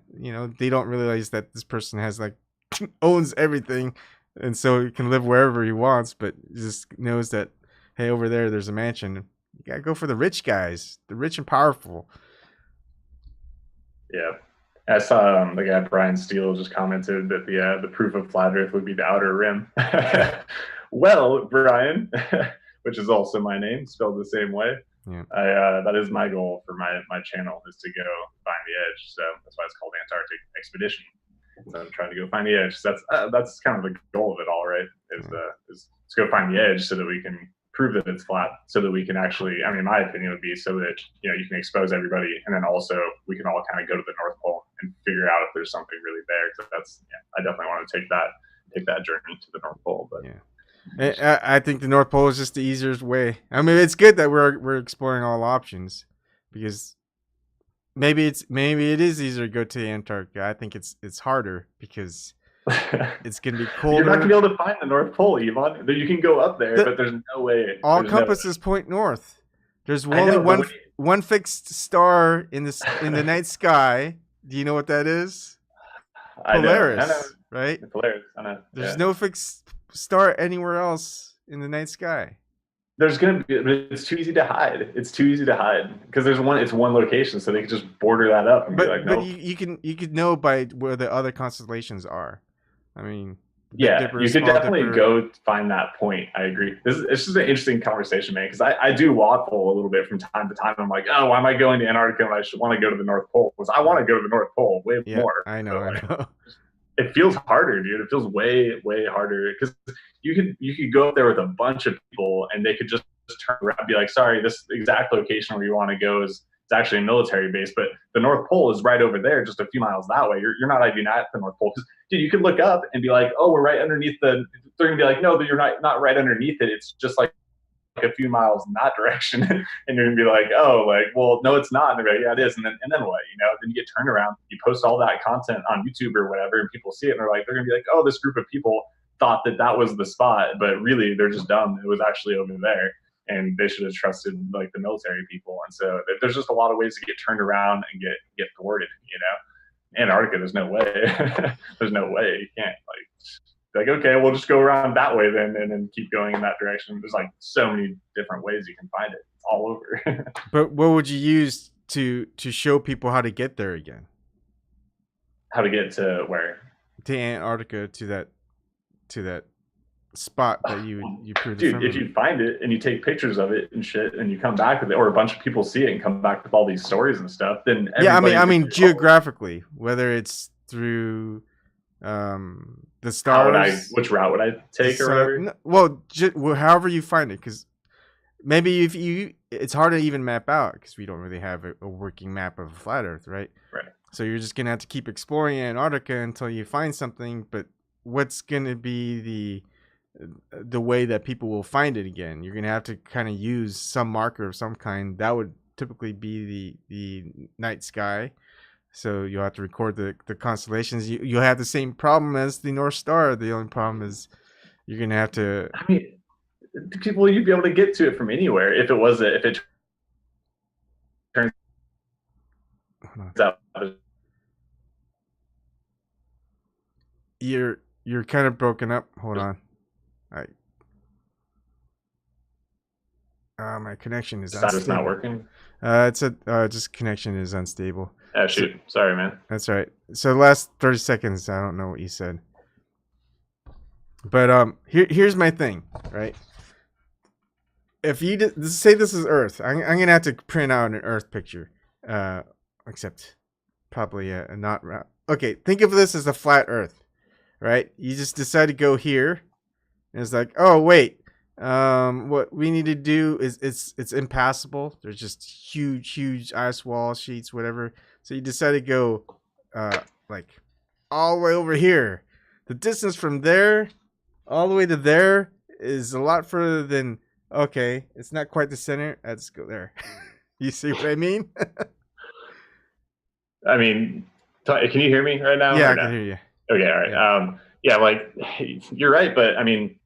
They don't realize that this person has like owns everything. and so he can live wherever he wants, but he just knows that, hey, over there's a mansion. You gotta go for the rich guys, the rich and powerful. Yeah. I saw the guy Brian Steele just commented that the proof of flat Earth would be the outer rim. Well, Brian, which is also my name, spelled the same way. Yeah. That is my goal for my channel, is to go find the edge. So that's why it's called Antarctic Expedition. So I'm trying to go find the edge. So that's kind of the goal of it all, right? Is let's go find the edge so that we can prove that it's flat, so that we can actually, I mean, my opinion would be so that, you know, you can expose everybody, and then also we can all kind of go to the North Pole and figure out if there's something really there. So that's, yeah, I definitely want to take that journey to the North Pole. But yeah, I think the North Pole is just the easiest way. I mean, it's good that we're exploring all options, because maybe it is easier to go to Antarctica. I think it's harder because it's gonna be colder. You're not gonna be able to find the North Pole, Ebon. You can go up there, but there's no way. All compasses point north. There's only one fixed star in the night sky. Do you know what that is? Polaris, I know. Right? Polaris. I know. There's no fixed star anywhere else in the night sky. There's gonna be, but it's too easy to hide. It's too easy to hide because it's one location, so they can just border that up and be like, no. But you can know by where the other constellations are. I mean, yeah, Dipper, you could definitely Dipper. go find that point. I agree. It's just an interesting conversation, man, because I do waffle a little bit from time to time. I'm like, oh, why am I going to Antarctica when I should want to go to the North Pole? Because I want to go to the North Pole way more. I know. It feels harder, dude. It feels way harder because you could go up there with a bunch of people and they could just turn around and be like, sorry, this exact location where you want to go is it's actually a military base, but the North Pole is right over there, just a few miles that way. You're not even at the North Pole. Because, dude, you could look up and be like, oh, we're right underneath they're going to be like, no, you're not right underneath it. It's just like a few miles in that direction. And you're going to be like, oh, like, well, no, it's not. And they're like, yeah, it is. And then what? You know, then you get turned around, you post all that content on YouTube or whatever, and people see it and they're going to be like, oh, this group of people thought that was the spot, but really they're just dumb. It was actually over there. And they should have trusted like the military people. And so there's just a lot of ways to get turned around and get thwarted, you know. Antarctica, there's no way. There's no way. You can't like, okay, we'll just go around that way then and then keep going in that direction. There's like so many different ways you can find it. It's all over. But what would you use to show people how to get there again? How to get to where? To Antarctica, to that spot that you proved. Dude, if you find it and you take pictures of it and shit and you come back with it, or a bunch of people see it and come back with all these stories and stuff, then I mean geographically, whether it's through the stars, which route would I take or whatever? No, well, however you find it, because maybe if it's hard to even map out because we don't really have a working map of a flat Earth, right? Right. So you're just gonna have to keep exploring Antarctica until you find something. But what's gonna be the way that people will find it again? You're gonna have to kind of use some marker of some kind. That would typically be the night sky. So you'll have to record the constellations. You'll have the same problem as the North Star. The only problem is you're gonna have to. I mean, people, you'd be able to get to it from anywhere if it turns out. You're kind of broken up. Hold on. My connection is unstable. It's not working. It's just connection is unstable. Oh, shoot. Sorry, man. That's all right. So the last 30 seconds, I don't know what you said. But here's my thing, right? If you say this is Earth, I'm gonna have to print out an Earth picture. Except probably not. Okay, think of this as a flat Earth, right? You just decide to go here, and it's like, oh wait. What we need to do is it's impassable. There's just huge ice wall sheets, whatever. So you decide to go like all the way over here. The distance from there all the way to there is a lot further than, okay, it's not quite the center. Let's go there. You see what I mean? I mean, can you hear me right now? Yeah, I can hear you. Okay, all right. Yeah, like you're right, but I mean,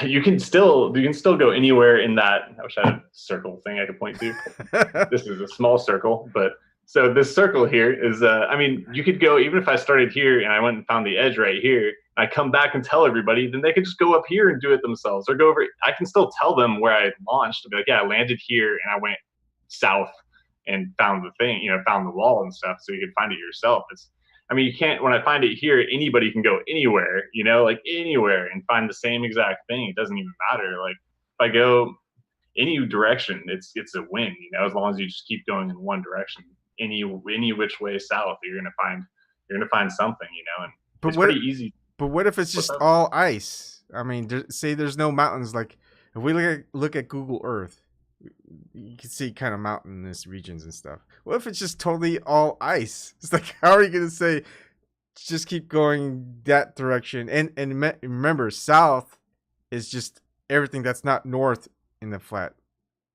you can still go anywhere in that. I wish I had a circle thing I could point to. This is a small circle, but So this circle here is, I mean, you could go, even if I started here and I went and found the edge right here, I come back and tell everybody, then they could just go up here and do it themselves, or go over. I can still tell them where I launched to be like, yeah, I landed here and I went south and found the thing, found the wall and stuff, so you can find it yourself. I mean, you can't, when I find it here, anybody can go anywhere, like anywhere and find the same exact thing. It doesn't even matter. Like if I go any direction, it's a win, as long as you just keep going in one direction. Any which way south, you're gonna find something, and But it's what pretty easy. But what if it's just all ice? I mean, say there's no mountains. Like if we look at Google Earth, you can see kind of mountainous regions and stuff. What if it's just totally all ice? It's like, how are you gonna say just keep going that direction? And remember, south is just everything that's not north in the flat.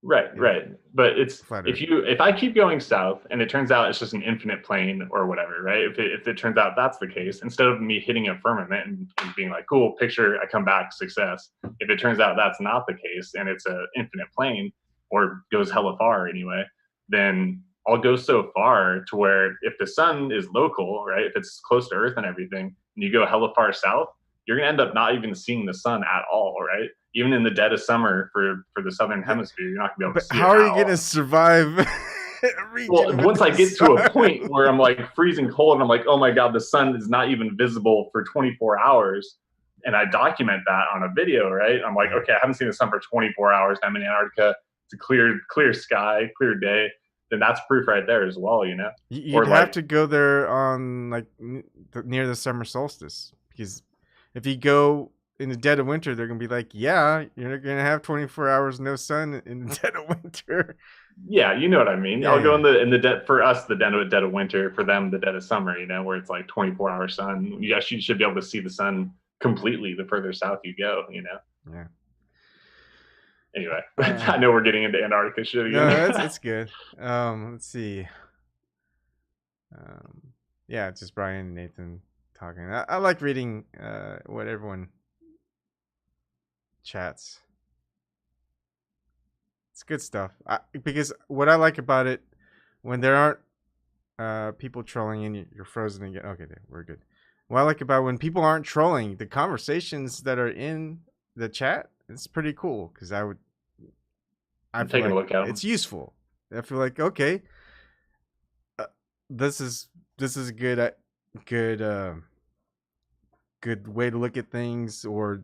Right. But it's Flat if I keep going south and it turns out it's just an infinite plane or whatever, right? If it turns out that's the case, instead of me hitting a firmament and being like, cool, picture, I come back, success. If it turns out that's not the case and it's an infinite plane or goes hella far anyway, then I'll go so far to where if the sun is local, right? If it's close to Earth and everything, and you go hella far south, you're gonna end up not even seeing the sun at all, right? Even in the dead of summer for the southern hemisphere, you're not gonna be able to see it. How are you gonna survive? Well, once I get to a point where I'm like freezing cold and I'm like, oh my god, the sun is not even visible for 24 hours, and I document that on a video, right? I'm like, okay, I haven't seen the sun for 24 hours. I'm in Antarctica. It's a clear sky, clear day. Then that's proof right there as well, You'd have to go there on like near the summer solstice, because if you go in the dead of winter, they're gonna be like, yeah, you're gonna have 24 hours no sun in the dead of winter. Yeah, you know what I mean. Yeah, I'll go in the dead, for us, the dead of winter, for them the dead of summer, where it's like 24-hour sun. You actually should be able to see the sun completely the further south you go, Yeah. Anyway, I know we're getting into Antarctica shit again. No, it's good. Let's see. Yeah, it's just Brian and Nathan talking. I like reading what everyone chats. It's good stuff. Because what I like about it, when there aren't people trolling and you're frozen again. Okay, we're good. What I like about when people aren't trolling, the conversations that are in the chat, it's pretty cool, because I'm taking a look at them. It's useful. I feel like, okay, this is a good way to look at things. Or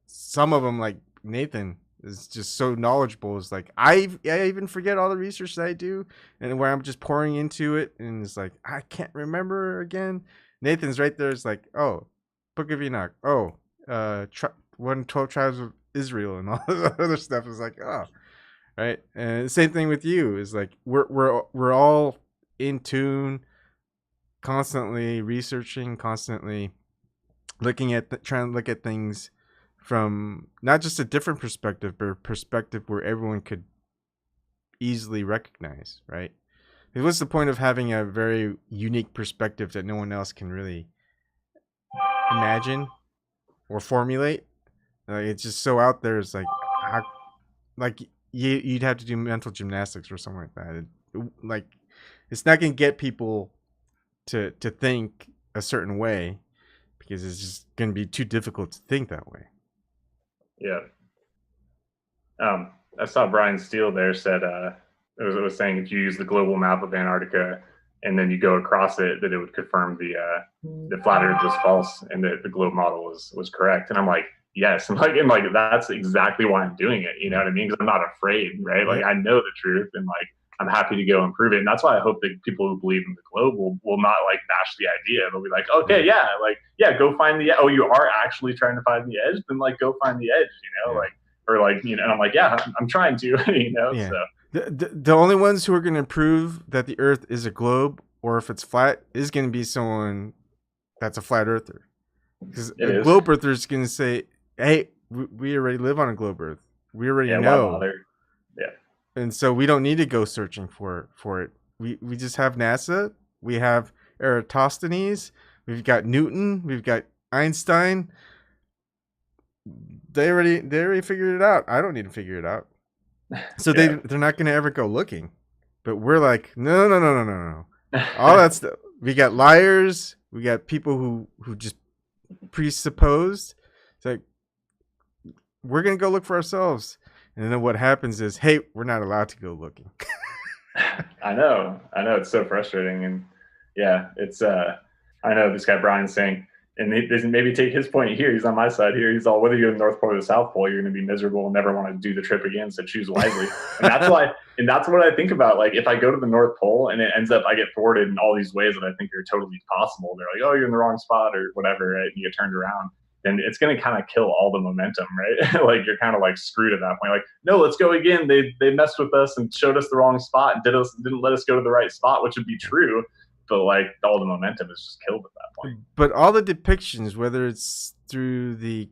some of them, like Nathan, is just so knowledgeable. It's like I even forget all the research that I do, and where I'm just pouring into it, and it's like I can't remember again. Nathan's right there. It's like, oh, Book of Enoch. Oh, 112 tribes of Israel, and all this other stuff. Is like, oh, right. And the same thing with you. Is like we're all in tune, constantly researching, constantly looking at trying to look at things from not just a different perspective, but a perspective where everyone could easily recognize, right? What's the point of having a very unique perspective that no one else can really imagine or formulate? It's just so out there. It's like, how, like you'd have to do mental gymnastics or something like that. Like, it's not going to get people to think a certain way, because it's just going to be too difficult to think that way. Yeah. I saw Brian Steele there said it was saying if you use the global map of Antarctica and then you go across it, that it would confirm the flat Earth was false and that the globe model was correct. And I'm like, yes, and like that's exactly why I'm doing it. You know what I mean? Because I'm not afraid, right? Like I know the truth, and like I'm happy to go and prove it. And that's why I hope that people who believe in the globe will not like bash the idea. They'll be like, okay, yeah, go find the, oh, you are actually trying to find the edge, then like go find the edge, like, or like, and I'm like, yeah, I'm trying to, so. The only ones who are going to prove that the Earth is a globe, or if it's flat, is going to be someone that's a flat earther. Because a globe earther is going to say, hey, we already live on a globe Earth. We already know. Yeah. And so we don't need to go searching for it. We just have NASA. We have Eratosthenes. We've got Newton. We've got Einstein. They already figured it out. I don't need to figure it out. So they're not going to ever go looking. But we're like, no. All that stuff. We got liars. We got people who just presupposed. It's like, we're gonna go look for ourselves. And then what happens is, hey, we're not allowed to go looking. I know. It's so frustrating. And yeah, it's, I know this guy Brian's saying, and maybe take his point here. He's on my side here. He's all, whether you're in the North Pole or the South Pole, you're going to be miserable and never want to do the trip again. So choose wisely. And that's why, and that's what I think about. Like, if I go to the North Pole and it ends up, I get thwarted in all these ways that I think are totally possible. They're like, oh, you're in the wrong spot or whatever, right? And you get turned around. Then it's going to kind of kill all the momentum, right? Like, you're kind of like screwed at that point. Like, no, let's go again. They messed with us and showed us the wrong spot and didn't let us go to the right spot, which would be true. But like, all the momentum is just killed at that point. But all the depictions, whether it's through the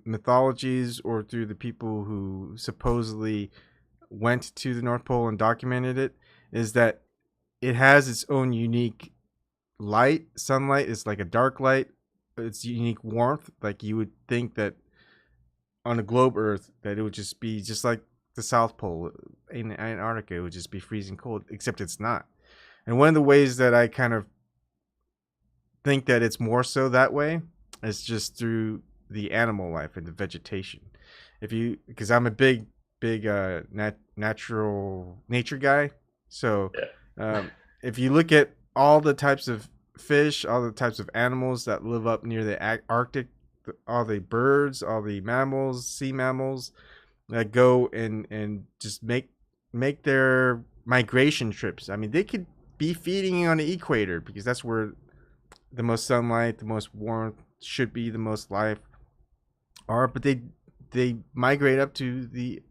mythologies or through the people who supposedly went to the North Pole and documented it, is that it has its own unique light. Sunlight is like a dark light. It's unique warmth. Like, you would think that on a globe Earth that it would just be just like the South Pole in Antarctica. It would just be freezing cold, except it's not. And one of the ways that I kind of think that it's more so that way is just through the animal life and the vegetation. Because I'm a big natural nature guy. So if you look at all the types of fish, all the types of animals that live up near the Arctic, all the birds, all the mammals, sea mammals that go and just make their migration trips. I mean, they could be feeding on the equator because that's where the most sunlight, the most warmth should be, the most life are, but they migrate up to the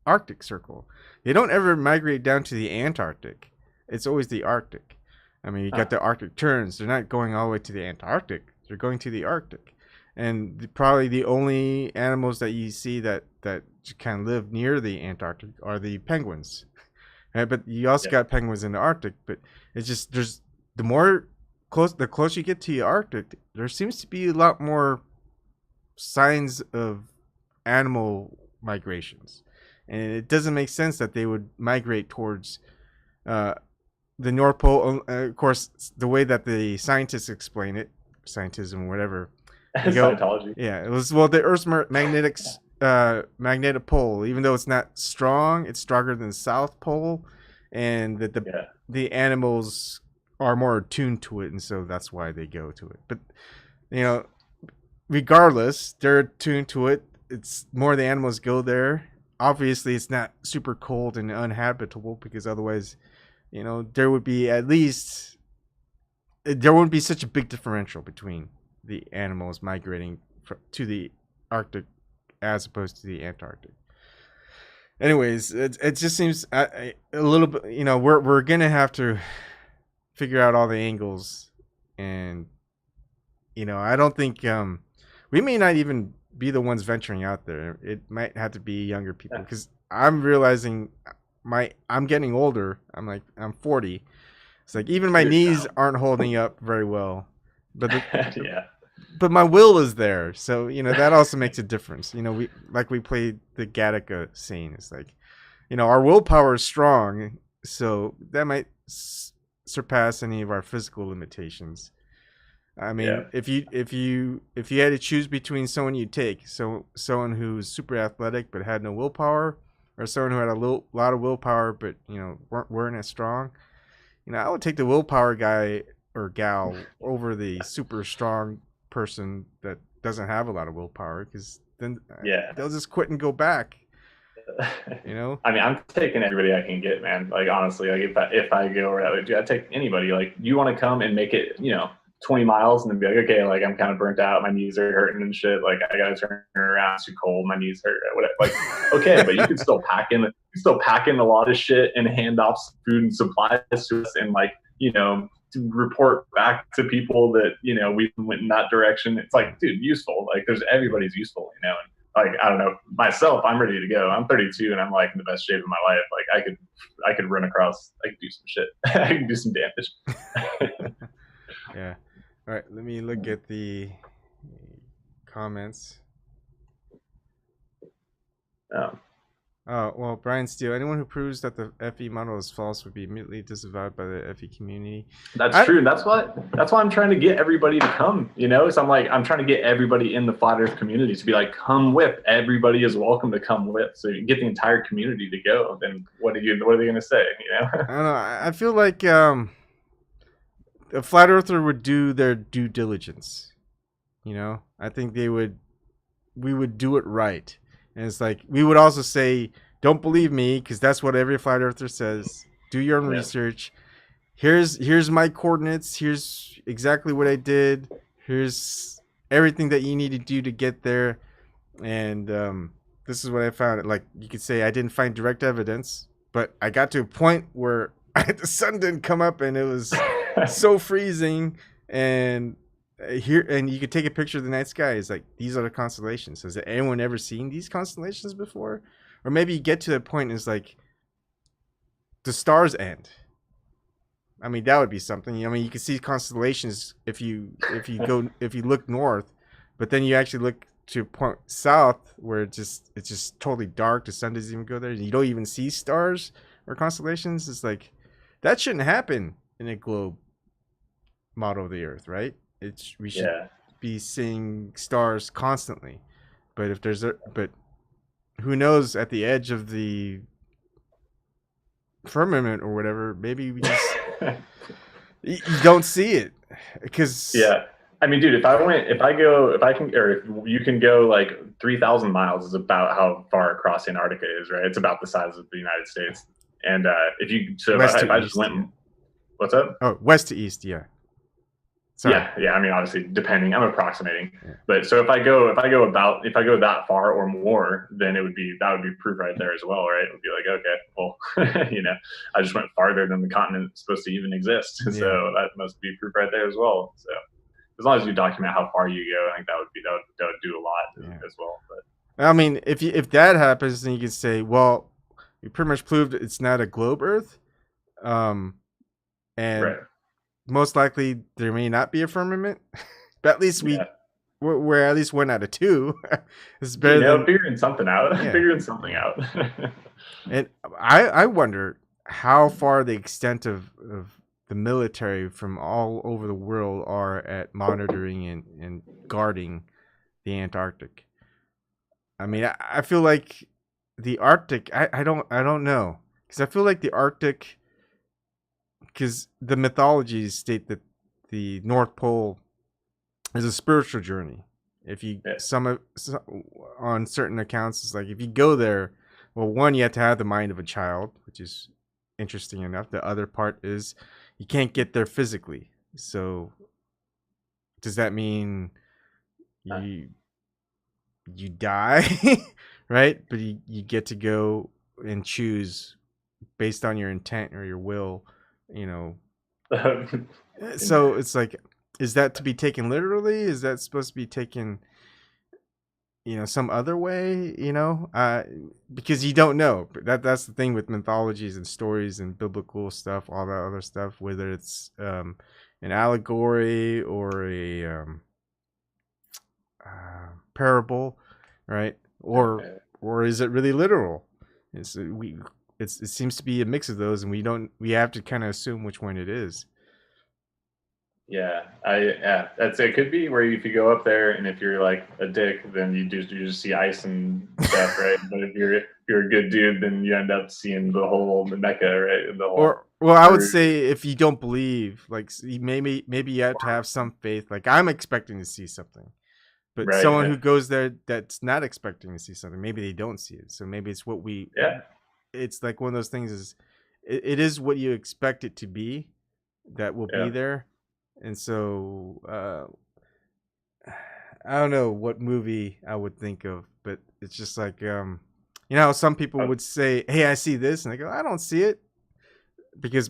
Arctic Circle. They don't ever migrate down to the Antarctic. It's always the Arctic. I mean, you got the Arctic terns. They're not going all the way to the Antarctic. They're going to the Arctic. And probably the only animals that you see that can live near the Antarctic are the penguins. Right? But you also got penguins in the Arctic. But it's just, there's the closer you get to the Arctic, there seems to be a lot more signs of animal migrations. And it doesn't make sense that they would migrate towards the North Pole. Of course, the way that the scientists explain it, scientism, whatever. Scientology. Yeah, it was, well, the Earth's magnetic pole, even though it's not strong, it's stronger than the South Pole, and that the animals are more attuned to it, and so that's why they go to it. But regardless, they're attuned to it. It's more the animals go there. Obviously, it's not super cold and uninhabitable because otherwise, there would be there wouldn't be such a big differential between the animals migrating to the Arctic as opposed to the Antarctic. Anyways, it just seems a little bit, we're gonna have to figure out all the angles, and I don't think we may not even be the ones venturing out there. It might have to be younger people, because I'm realizing I'm getting older. I'm 40. It's like even my knees aren't holding up very well, but but my will is there. So that also makes a difference. We played the Gattaca scene. It's like, our willpower is strong, so that might surpass any of our physical limitations. I mean, if you had to choose between someone you take, someone who's super athletic but had no willpower, or someone who had a lot of willpower but weren't as strong, I would take the willpower guy or gal over the super strong person that doesn't have a lot of willpower, because then they'll just quit and go back. I mean, I'm taking everybody I can get, man. Like, honestly, like if I go around, I'd take anybody. Like, you want to come and make it 20 miles and then be like, okay, like, I'm kind of burnt out, my knees are hurting and shit, like, I gotta turn around, it's too cold, my knees hurt, whatever. Like, okay, but you can still pack in a lot of shit and hand off food and supplies to us, and like, to report back to people that we went in that direction. It's like, dude, useful. Like, everybody's useful, and like, I don't know, myself, I'm ready to go. I'm 32 and I'm like in the best shape of my life. Like, I could run across, I could do some shit. I can do some damage. Yeah. All right, let me look at the comments. Well, Brian Steele, anyone who proves that the FE model is false would be immediately disavowed by the FE community. That's true. That's why I'm trying to get everybody to come, So I'm trying to get everybody in the flat earth community to be like, come with. Everybody is welcome to come with. So you get the entire community to go. Then what are they going to say, I don't know. I feel like a flat earther would do their due diligence. I think we would do it right. And it's like, we would also say, don't believe me, because that's what every flat earther says. Do your own research. Here's my coordinates. Here's exactly what I did. Here's everything that you need to do to get there. And this is what I found. Like, you could say I didn't find direct evidence, but I got to a point where the sun didn't come up and it was so freezing. And you could take a picture of the night sky. It's like, these are the constellations. Has anyone ever seen these constellations before? Or maybe you get to the point and it's like the stars end. I mean, that would be something. You can see constellations if you look north, but then you actually look to point south where it's just totally dark. The sun doesn't even go there. You don't even see stars or constellations. It's like, that shouldn't happen in a globe model of the Earth, right? We should be seeing stars constantly, but who knows, at the edge of the firmament or whatever, maybe we just you don't see it because I mean, dude, if you can go like 3,000 miles is about how far across Antarctica is, right? It's about the size of the United States, and if I just went, what's up? Oh, west to east, yeah. Sorry. Yeah. I mean, obviously, depending. I'm approximating, but so if I go that far or more, then that would be proof right there as well, right? It would be like, okay, well, I just went farther than the continent is supposed to even exist, so that must be proof right there as well. So as long as you document how far you go, I think that would do a lot as well. But I mean, if that happens, then you can say, well, you pretty much proved it's not a globe Earth, and most likely there may not be a firmament, but at least we're at least 1 out of 2. It's better than figuring something out. And I wonder how far the extent of the military from all over the world are at monitoring and guarding the Antarctic. I mean, I feel like the Arctic. I don't know, because I feel like the Arctic. Because the mythologies state that the North Pole is a spiritual journey. If you some on certain accounts, it's like if you go there, well, one, you have to have the mind of a child, which is interesting enough. The other part is you can't get there physically. So does that mean you die, right? But you get to go and choose based on your intent or your will. So it's like, is that to be taken literally? Is that supposed to be taken, some other way? Because you don't know. But that's the thing with mythologies and stories and biblical stuff, all that other stuff. Whether it's an allegory or a parable, right? Or is it really literal? It seems to be a mix of those, and we have to kind of assume which one it is. That's it. Could be where if you go up there and if you're like a dick, then you just see ice and stuff, right? But if you're a good dude, then you end up seeing the whole Mecca, right? I would say if you don't believe, like maybe you have to have some faith. Like I'm expecting to see something, but someone who goes there that's not expecting to see something, maybe they don't see it. So maybe it's what we. It's like one of those things is it is what you expect it to be that will be there. And so I don't know what movie I would think of, but it's just like some people would say, hey, I see this, and I go, I don't see it, because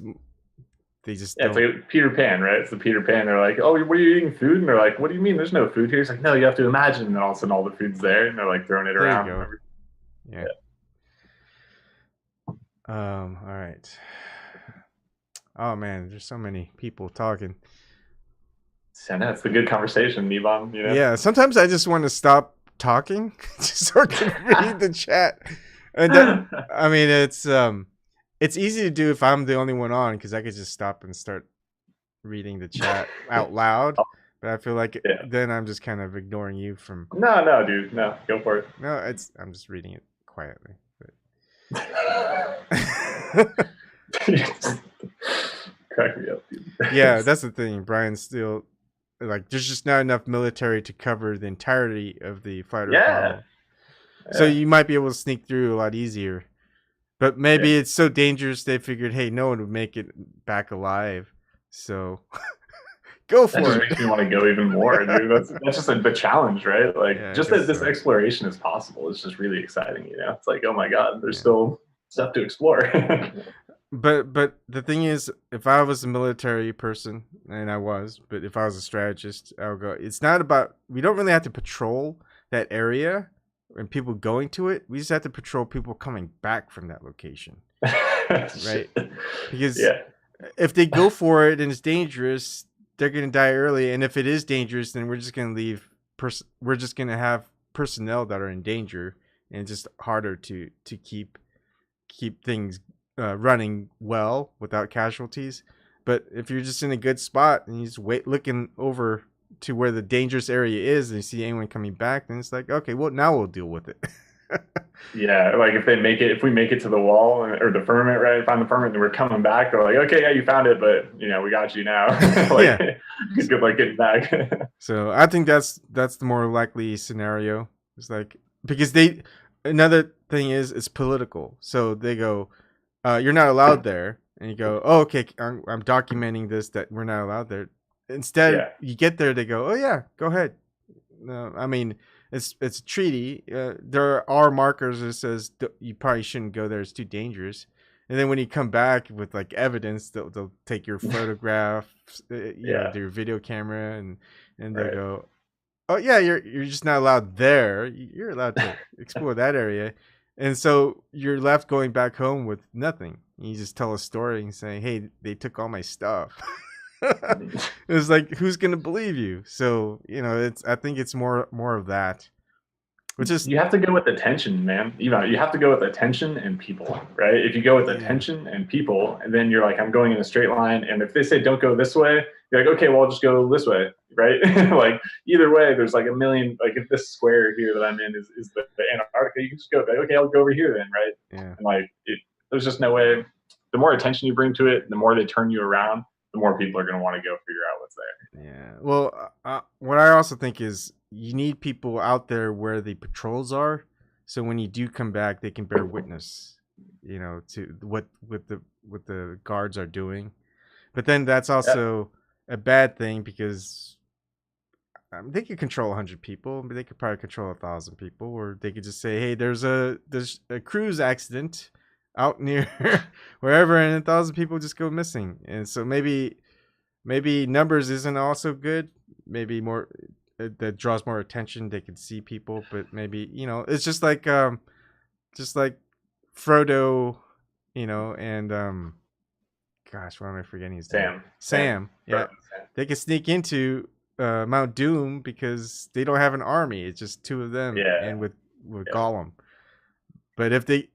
they just don't. It's like Peter Pan, right? It's the Peter Pan. They're like, oh, what are you eating, food? And they're like, what do you mean there's no food here? It's like, no, you have to imagine. And all of a sudden all the food's there, and they're like throwing it around. Yeah. All right. Oh man, there's so many people talking. I know, it's a good conversation, Ebon. Yeah, sometimes I just want to stop talking just so I can read the chat. And that, I mean, it's easy to do if I'm the only one on because I could just stop and start reading the chat out loud. But I feel like then I'm just kind of ignoring you from. No, dude, no, go for it. No, I'm just reading it quietly. But... Crack me up, dude. Yeah, that's the thing. Brian's still like, there's just not enough military to cover the entirety of the flight Earth model. So you might be able to sneak through a lot easier. But maybe it's so dangerous they figured, hey, no one would make it back alive. So go for it. That just makes me want to go even more, dude. That's just the challenge, right? Like just that this exploration is possible. It's just really exciting, you know? It's like, oh my God, there's still stuff to explore. But the thing is, if I was a military person, and I was, but if I was a strategist, I would go, it's not about, we don't really have to patrol that area and people going to it. We just have to patrol people coming back from that location. Right? Because if they go for it and it's dangerous, they're going to die early. And if it is dangerous, then we're just going to leave, we're just going to have personnel that are in danger, and it's just harder to keep things running well without casualties. But if you're just in a good spot and you just looking over to where the dangerous area is and you see anyone coming back, then it's like, okay, well, now we'll deal with it. Yeah, like if we make it to the wall or the firmament, right? Find the firmament and we're coming back, they're like, okay, yeah, you found it, but you know, we got you now. Like, good luck getting back. So I think that's the more likely scenario. It's like, because another thing is it's political. So they go, you're not allowed there. And you go, oh, okay, I'm documenting this, that we're not allowed there. Instead, you get there, they go, oh yeah, go ahead. No, I mean, it's a treaty. There are markers that says you probably shouldn't go there. It's too dangerous. And then when you come back with like evidence, they'll take your photograph, your video camera, and they go, oh yeah, you're just not allowed there. You're allowed to explore that area. And so you're left going back home with nothing. You just tell a story and say, hey, they took all my stuff. It's like, who's going to believe you? So, you know, I think it's more of that. Which is, you have to go with attention, man. You have to go with attention and people, right? If you go with attention and people, and then you're like, I'm going in a straight line. And if they say, don't go this way, you're like, okay, well, I'll just go this way, right? Like either way, there's like a million, like if this square here that I'm in is the Antarctica, you can just go, okay, I'll go over here then, right? Yeah. And like, there's just no way. The more attention you bring to it, the more they turn you around, the more people are going to want to go figure out what's there. Yeah. Well, what I also think is you need people out there where the patrols are, so when you do come back, they can bear witness, you know, to what the guards are doing. But then that's also a bad thing because they could control 100 people, but they could probably control 1,000 people, or they could just say, hey, there's a cruise accident out near wherever, and 1,000 people just go missing. And so maybe numbers isn't also good. Maybe more that draws more attention. They can see people, but maybe, you know, it's just like Frodo, you know, and gosh, why am I forgetting his name? Sam. Yeah, they can sneak into Mount Doom because they don't have an army. It's just two of them, and with Gollum. But if they,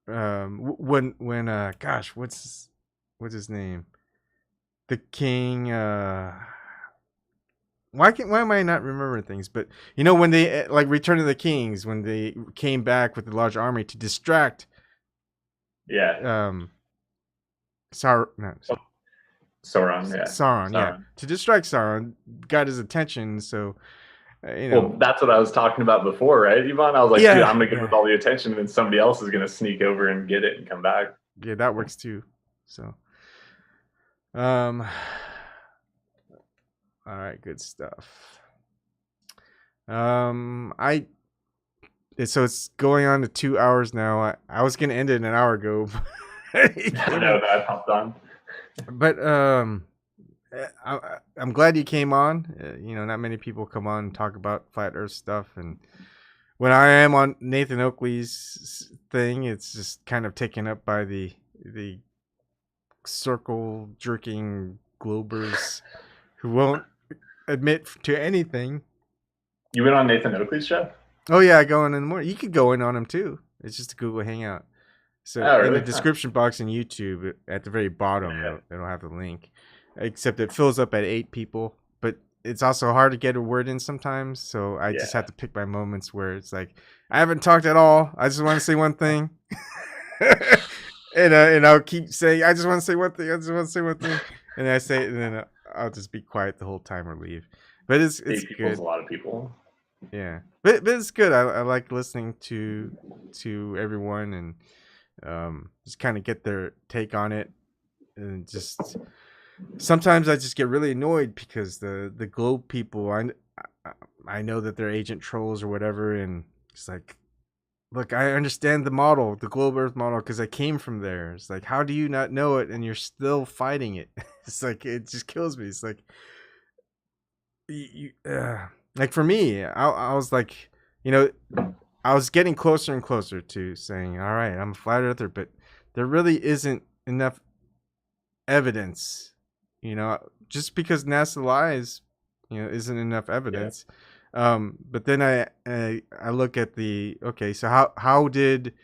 when gosh, what's his name? The king. Why am I not remembering things? But you know, when they like Return of the Kings, when they came back with a large army to distract. Sauron. Sauron. Yeah, to distract Sauron, got his attention. So. You know. Well, that's what I was talking about before, right, Ebon? I was like, dude, I'm going to give it all the attention, and then somebody else is going to sneak over and get it and come back. Yeah, that works too. So, all right, good stuff. So it's going on to 2 hours now. I was going to end it an hour ago. I know that I popped on. But, I'm glad you came on. You know, not many people come on and talk about flat Earth stuff. And when I am on Nathan Oakley's thing, it's just kind of taken up by the circle jerking globers who won't admit to anything. You went on Nathan Oakley's show? Oh yeah, I go in the morning. You could go in on them too. It's just a Google Hangout. So Oh, in the really? description box in YouTube, at the very bottom, Yeah. it'll have the link. Except it fills up at 8 people, but it's also hard to get a word in sometimes. So I just have to pick my moments where it's like I haven't talked at all. I just want to say one thing, and I'll keep saying I just want to say one thing. I just want to say one thing, and I say it, and then I'll just be quiet the whole time or leave. But it's 8 people is good. a lot of people. Yeah, but it's good. I like listening to everyone and just kind of get their take on it, and just sometimes I just get really annoyed because the globe people I know that they're agent trolls or whatever, and it's like, look, I understand the model, the globe Earth model, because I came from there. It's like, how do you not know it and you're still fighting it? It's like it just kills me. It's like like for me, I was like, you know, I was getting closer and closer to saying, all right, I'm a flat earther, but there really isn't enough evidence, you know, just because NASA lies, you know, isn't enough evidence. But then I look at okay, so how did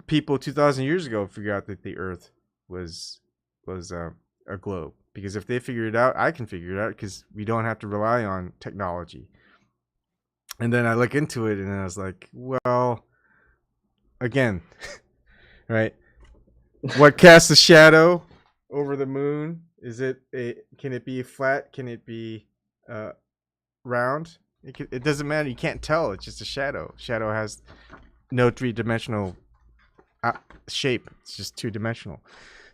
people 2,000 years ago figure out that the Earth was a globe? Because if they figure it out, I can figure it out because we don't have to rely on technology. And then I look into it and I was like, well, again, right? What casts a shadow over the moon? Can it be flat? Can it be round? It doesn't matter. You can't tell. It's just a shadow. Shadow has no 3-dimensional shape. It's just 2-dimensional.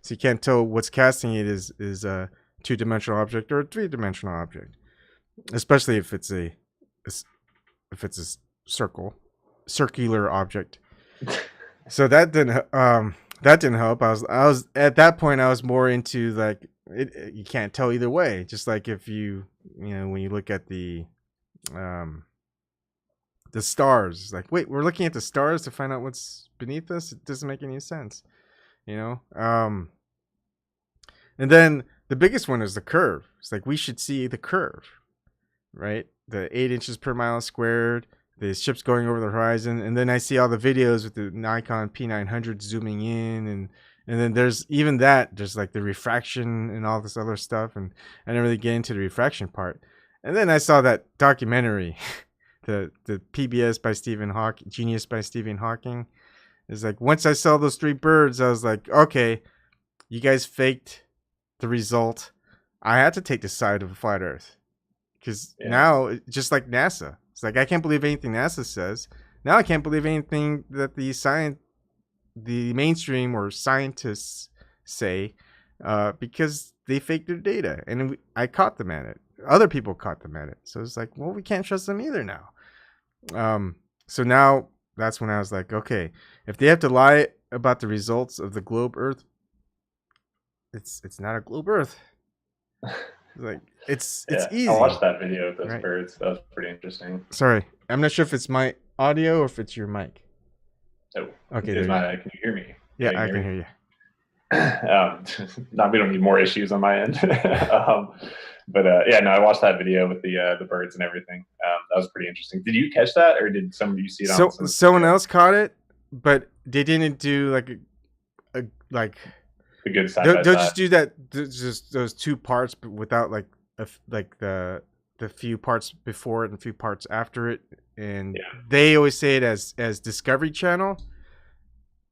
So you can't tell what's casting it is a 2-dimensional object or a 3-dimensional object, especially if it's a circular object. So that didn't help. I was at that point I was more into like you can't tell either way. Just like if you know when you look at the stars, it's like, wait, we're looking at the stars to find out what's beneath us. It doesn't make any sense, you know. And then the biggest one is the curve. It's like we should see the curve, right? The 8 inches per mile squared, the ships going over the horizon, and then I see all the videos with the Nikon P900 zooming in, and then there's even that, just like the refraction and all this other stuff, and I didn't really get into the refraction part. And then I saw that documentary, the PBS by Genius by Stephen Hawking. It's like once I saw those 3 birds, I was like, okay, you guys faked the result. I had to take the side of the flat Earth. Because now, just like NASA, it's like I can't believe anything NASA says. Now I can't believe anything that the mainstream or scientists say, because they faked their data, and I caught them at it. Other people caught them at it. So it's like, well, we can't trust them either now. So now that's when I was like, okay, if they have to lie about the results of the globe Earth, it's not a globe Earth. Like it's easy. I watched that video of those birds. That was pretty interesting. Sorry, I'm not sure if it's my audio or if it's your mic. Oh, okay. Can you hear me? Yeah, I can hear you. No, we don't need more issues on my end. But I watched that video with the birds and everything. That was pretty interesting. Did you catch that, or did some of you see it on? Someone else caught it, but they didn't do like a good side. They'll just do that. Just those 2 parts, but without like the few parts before it and a few parts after it. And they always say it as Discovery Channel.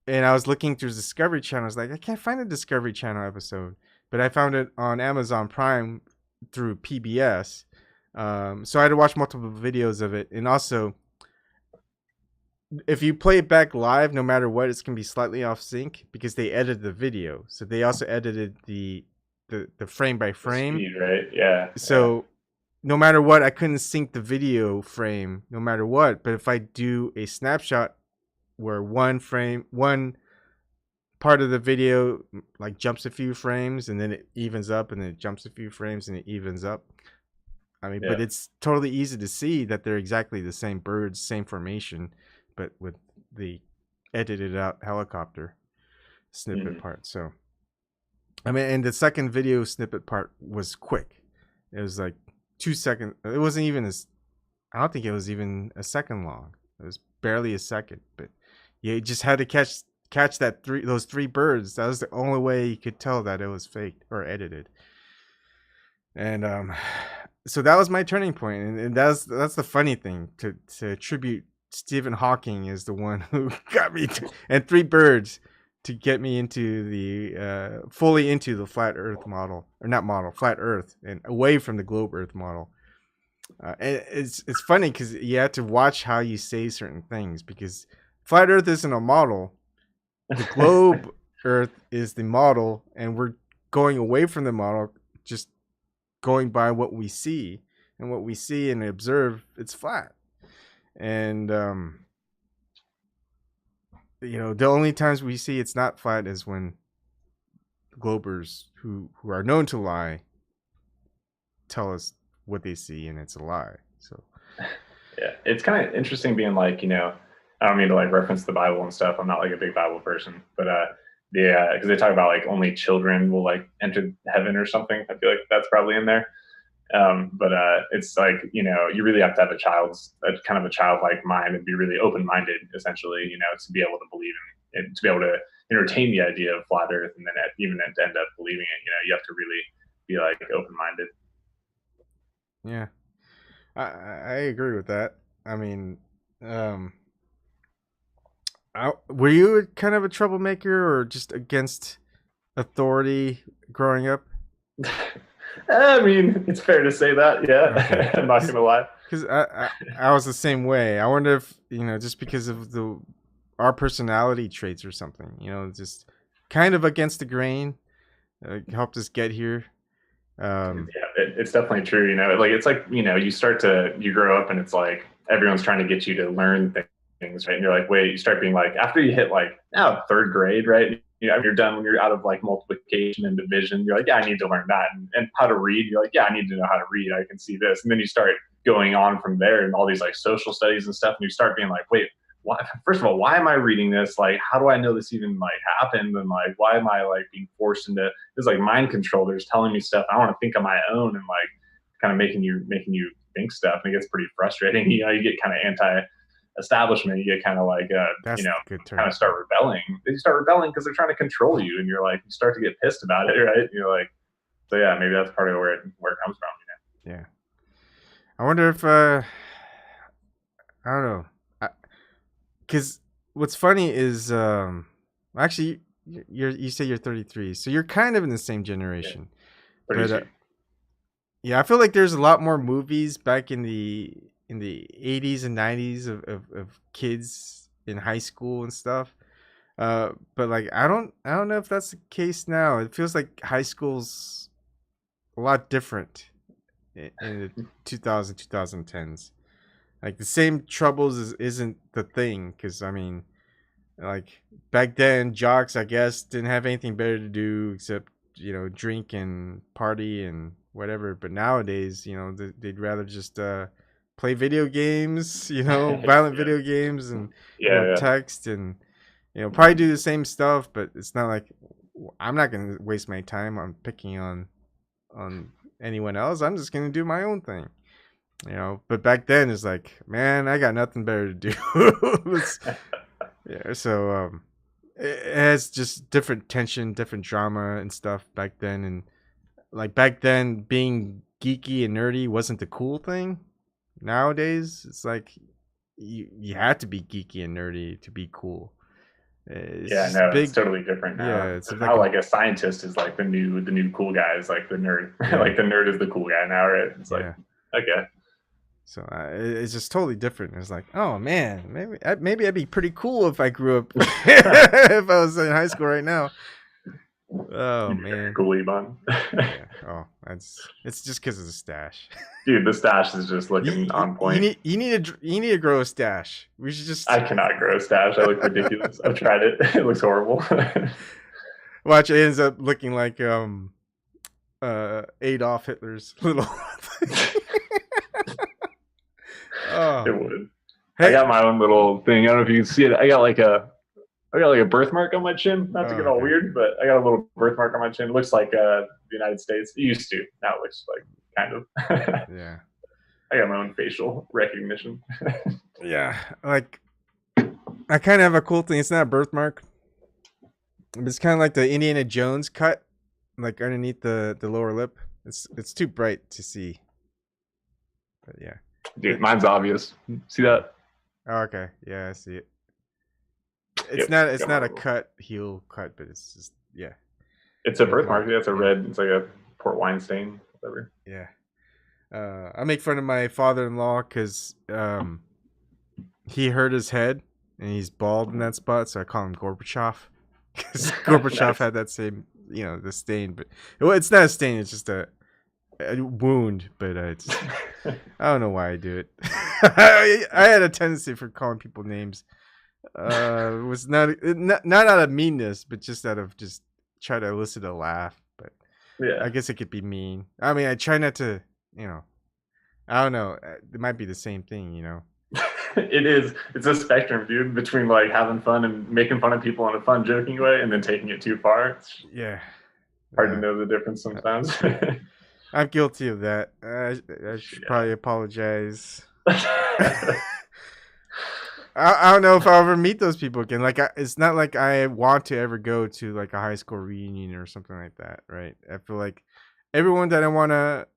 And I was looking through Discovery Channel. I was like, I can't find a Discovery Channel episode, but I found it on Amazon Prime through PBS. So I had to watch multiple videos of it. And also, if you play it back live, no matter what, it's going to be slightly off sync because they edited the video. So they also edited the frame by frame. The speed, right? Yeah. So no matter what, I couldn't sync the video frame no matter what. But if I do a snapshot where one part of the video like jumps a few frames and then it evens up, and then it jumps a few frames and it evens up. I mean, but it's totally easy to see that they're exactly the same birds, same formation, but with the edited out helicopter snippet part. So, I mean, and the second video snippet part was quick. It was like 2 seconds. It wasn't even I don't think it was even a second long. It was barely a second, but you just had to catch those three birds. That was the only way you could tell that it was faked or edited. And so that was my turning point, and that's the funny thing to attribute Stephen Hawking is the one who got me and three birds to get me into the fully into the flat Earth model, or not model, flat Earth, and away from the globe Earth model. And it's funny because you have to watch how you say certain things, because flat Earth isn't a model. The globe Earth is the model, and we're going away from the model, just going by what we see, and what we see and observe, it's flat. And the only times we see it's not flat is when globers who are known to lie tell us what they see and it's a lie. So yeah, it's kind of interesting being like, I don't mean to like reference the Bible and stuff. I'm not like a big Bible person, but because they talk about like only children will like enter heaven or something. I feel like that's probably in there. But it's like, you really have to have a kind of a childlike mind and be really open-minded, essentially, to be able to believe in it, to be able to entertain the idea of flat Earth, and then even to end up believing it. You have to really be like open-minded. Yeah, I agree with that. I mean, were you kind of a troublemaker or just against authority growing up? I mean, it's fair to say that. Yeah, okay. I'm not gonna lie. Because I was the same way. I wonder if just because of our personality traits or something. Just kind of against the grain, helped us get here. Yeah, it's definitely true. Like it's like you grow up and it's like everyone's trying to get you to learn things, right? And you're like, wait, you start being like, after you hit like third grade, right? You're done when you're out of like multiplication and division. You're like, yeah, I need to learn that, and how to read. You're like, yeah, I need to know how to read. I can see this, and then you start going on from there and all these like social studies and stuff, and you start being like, wait, why? First of all, why am I reading this? Like, how do I know this even like happened? And like, why am I like being forced into this like mind control? They're telling me stuff I want to think on my own, and like kind of making you think stuff. And it gets pretty frustrating. You get kind of anti-establishment. You get kind of like kind of start rebelling. They start rebelling because they're trying to control you, and you're like, you start to get pissed about it, right? You're like, so yeah, maybe that's part of where it comes from. Yeah. I wonder if I don't know. Because what's funny is actually you say you're 33, so you're kind of in the same generation. Yeah. But yeah, I feel like there's a lot more movies back in the 80s and 90s of kids in high school and stuff. But like I don't know if that's the case now. It feels like high school's a lot different in the 2010s. Like the same troubles isn't the thing, because I mean, like back then jocks, I guess, didn't have anything better to do except drink and party and whatever. But nowadays, they'd rather just play video games, violent video games, and text, and probably do the same stuff. But it's not like I'm not gonna waste my time on picking on anyone else. I'm just gonna do my own thing. But back then it's like, man, I got nothing better to do. Yeah, so it has just different tension, different drama and stuff back then. And like back then, being geeky and nerdy wasn't the cool thing. Nowadays, it's like you had to be geeky and nerdy to be cool. It's totally different now. Yeah, it's now like a scientist is like the new cool guy is like the nerd. Yeah. Like the nerd is the cool guy now, right? It's like okay. So it's just totally different. It's like, oh man, maybe I'd be pretty cool if I grew up if I was in high school right now. Oh man, cool, Ebon. Yeah. Oh, it's just because of the stash. Dude, the stash is just looking on point. You need to grow a stash. We should just. I cannot grow a stash. I look ridiculous. I've tried it. It looks horrible. Watch, it ends up looking like Adolf Hitler's little. Oh. It would. Hey. I got my own little thing. I don't know if you can see it. I got like a birthmark on my chin. Not to get all weird, but I got a little birthmark on my chin. It looks like the United States. It used to. Now it looks like kind of. Yeah. I got my own facial recognition. Yeah, like I kind of have a cool thing. It's not a birthmark. It's kind of like the Indiana Jones cut, like underneath the lower lip. It's too bright to see. But yeah. Dude, mine's obvious. See that? Oh, okay. Yeah, I see it. It's not a cut, heel cut, but it's just yeah. It's a birthmark. Yeah, it's a red. It's like a port wine stain, whatever. Yeah. I make fun of my father-in-law because he hurt his head and he's bald in that spot, so I call him Gorbachev because Gorbachev had that same, the stain. But it's not a stain; it's just a wound. But I don't know why I do it. I had a tendency for calling people names. It was not out of meanness, but just out of just try to elicit a laugh. But yeah, I guess it could be mean. I mean, I try not to, I don't know. It might be the same thing, It is. It's a spectrum, dude, between like having fun and making fun of people in a fun, joking way, and then taking it too far. It's hard to know the difference sometimes. I'm guilty of that. I should probably apologize. I don't know if I'll ever meet those people again. Like, it's not like I want to ever go to like a high school reunion or something like that, right? I feel like everyone that I want to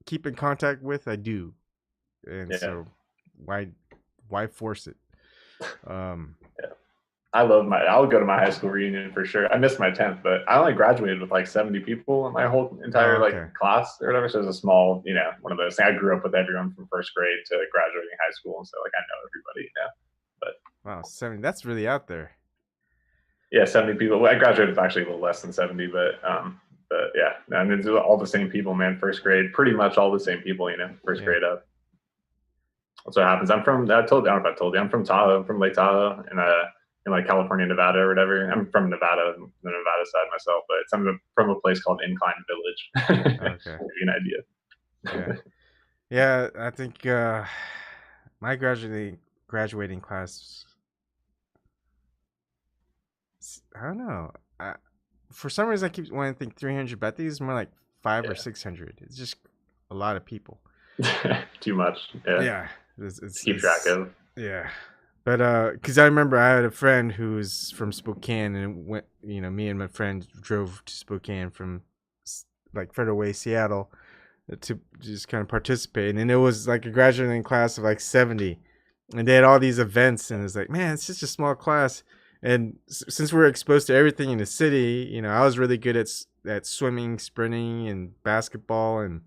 keep in contact with, I do, and so why force it? I'll go to my high school reunion for sure. I missed my 10th, but I only graduated with like 70 people in my whole entire like class or whatever. So it was a small, one of those things. I grew up with everyone from first grade to graduating high school, and so like I know everybody, But wow, 70, that's really out there. Yeah, 70 people. Well, I graduated with actually a little less than 70, but yeah, I mean, it's all the same people, man. First grade, pretty much all the same people, first grade up. That's what happens. I don't know if I told you, I'm from Tahoe. I'm from Lake Tahoe, and in like California, Nevada, or whatever. I'm from Nevada, the Nevada side myself, but I'm from a place called Incline Village. Okay, to give you an idea. Yeah, I think my graduating class. I don't know. For some reason, I keep wanting to think 300, but I think it's more like 500 or 600. It's just a lot of people. Too much. Yeah. Yeah. It's keep track of. Yeah. But because I remember I had a friend who was from Spokane, and went, me and my friend drove to Spokane from like further away, Seattle, to just kind of participate. And it was like a graduating class of like 70, and they had all these events, and it was like, man, it's just a small class. And since we're exposed to everything in the city, I was really good at swimming, sprinting, and basketball, and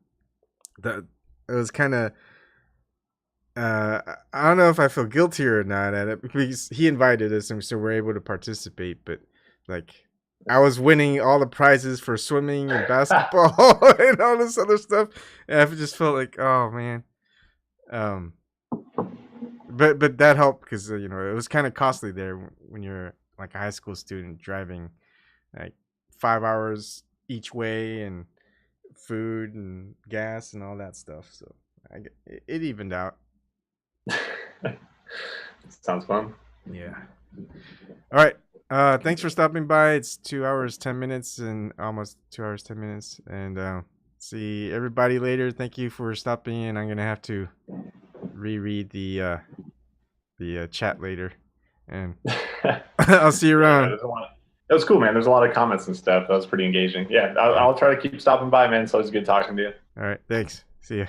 it was kind of. I don't know if I feel guilty or not at it, because he invited us, and so we're able to participate. But like, I was winning all the prizes for swimming and basketball and all this other stuff, and I just felt like, oh man. But that helped because it was kind of costly there when you're like a high school student driving like 5 hours each way, and food and gas and all that stuff. So it evened out. Sounds fun. Yeah. All right. Thanks for stopping by. It's 2 hours 10 minutes and almost 2 hours 10 minutes. And see everybody later. Thank you for stopping in. I'm gonna have to reread the chat later, and I'll see you around. It was cool, man. There's a lot of comments and stuff. That was pretty engaging. Yeah, I'll try to keep stopping by, man. So it's good talking to you. All right. Thanks. See ya.